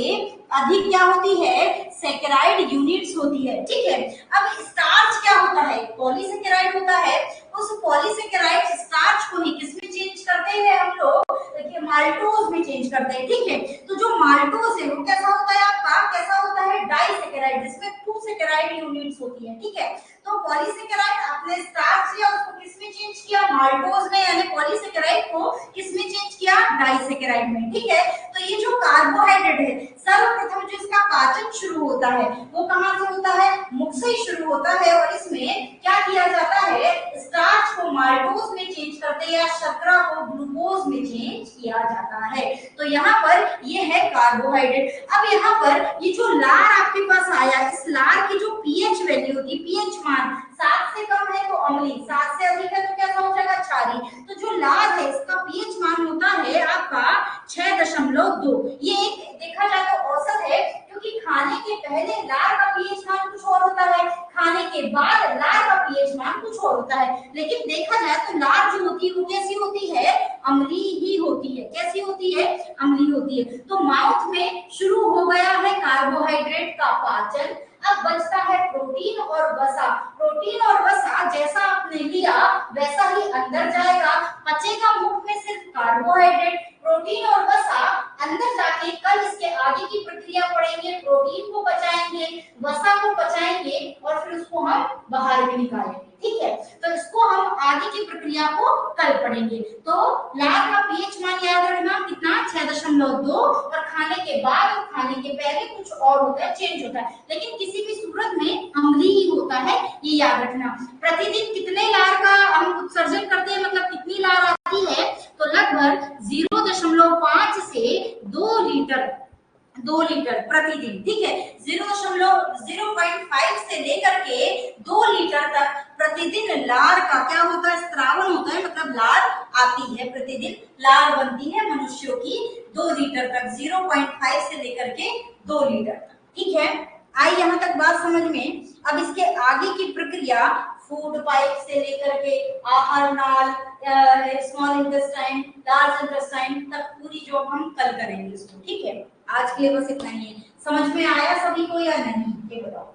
अधिक क्या होती है? सेकेराइड यूनिट्स होती है, ठीक है। अब स्टार्च क्या होता है? पॉलीसेकेराइड होता है। उस पॉलीसेकेराइड स्टार्च को ही किसमें चेंज करते हैं हम लोग? देखिए माल्टोज में चेंज करते हैं, ठीक है। तो जो माल्टोज है वो कैसा होता है आपका? कैसा होता है? डाइसेकेराइड, जिसमें 2 सेकेराइड यूनिट्स होती है, ठीक है। तो पॉलीसेकेराइड आपने स्टार्च लिया, उसको किसमें चेंज किया? माल्टोज में, यानी पॉलीसेकेराइड को किसमें चेंज किया? डाइसेकेराइड में, ठीक है। तो ये जो कार्बोहाइड्रेट है सर्वप्रथम जो इसका पाचन शुरू होता है वो कहां से होता है? मुख से ही शुरू होता है। और इसमें क्या किया जाता है? स्टार्च को माल्टोज में चेंज करते हैं या शर्करा को ग्लूकोज में चेंज किया जाता है। तो यहाँ पर ये है कार्बोहाइड्रेट। अब यहाँ पर ये जो लार आपके पास आया, इस लार की जो पीएच वैल्यू होती है, पीएच मान 7 से कम है तो अम्लीय, 7 से अधिक है तो कैसा हो जाएगा? क्षारीय। तो जो लार है इसका पीएच मान होता है आपका 6.2। ये एक देखा जाए तो औसत है, क्योंकि खाने के पहले लार का पीएच मान कुछ और होता है, खाने के बाद लार का पीएच मान कुछ और होता है। लेकिन देखा जाए तो लार जो होती है वो कैसी होती है? अम्लीय ही होती है। कैसी होती है? अम्लीय होती है। तो माउथ में शुरू हो गया है कार्बोहाइड्रेट का पाचन। अब बचता है प्रोटीन और वसा। प्रोटीन और वसा जैसा आपने लिया वैसा ही अंदर जाएगा, पचेगा मुख में सिर्फ कार्बोहाइड्रेट। प्रोटीन और वसा अंदर जाके कल इसके आगे की प्रक्रिया पढ़ेंगे, प्रोटीन को पचाएंगे, वसा को पचाएंगे और फिर उसको हम बाहर भी निकालेंगे, ठीक है। तो इसको हम आगे की प्रक्रिया को कल पढ़ेंगे। तो लार का पीएच मान याद रखना कितना? 6.2। और खाने के बाद और खाने के पहले कुछ और होता है, चेंज होता है, लेकिन किसी भी सूरत में अम्लीय ही होता है, ये याद रखना। प्रतिदिन कितने लार का हम उत्सर्जन करते हैं, मतलब कितनी लार आती है? तो लगभग 0.5 से 2 लीटर प्रतिदिन, ठीक है। 0.5 से लेकर के 2 लीटर तक प्रतिदिन लार का क्या होता है? स्त्रावन होता है, मतलब लार आती है, प्रतिदिन लार बनती है मनुष्यों की 2 लीटर तक, 0.5 से लेकर के 2 लीटर तक, ठीक है। आई यहाँ तक बात समझ में। अब इसके आगे की प्रक्रिया फूड पाइप से लेकर के आहार नाल, स्मॉल इंटेस्टाइन, लार्ज इंटेस्टाइन तक पूरी जॉब हम कल करेंगे इसको, ठीक है। आज के लिए बस इतना ही है। समझ में आया सभी को या नहीं, ये बताओ।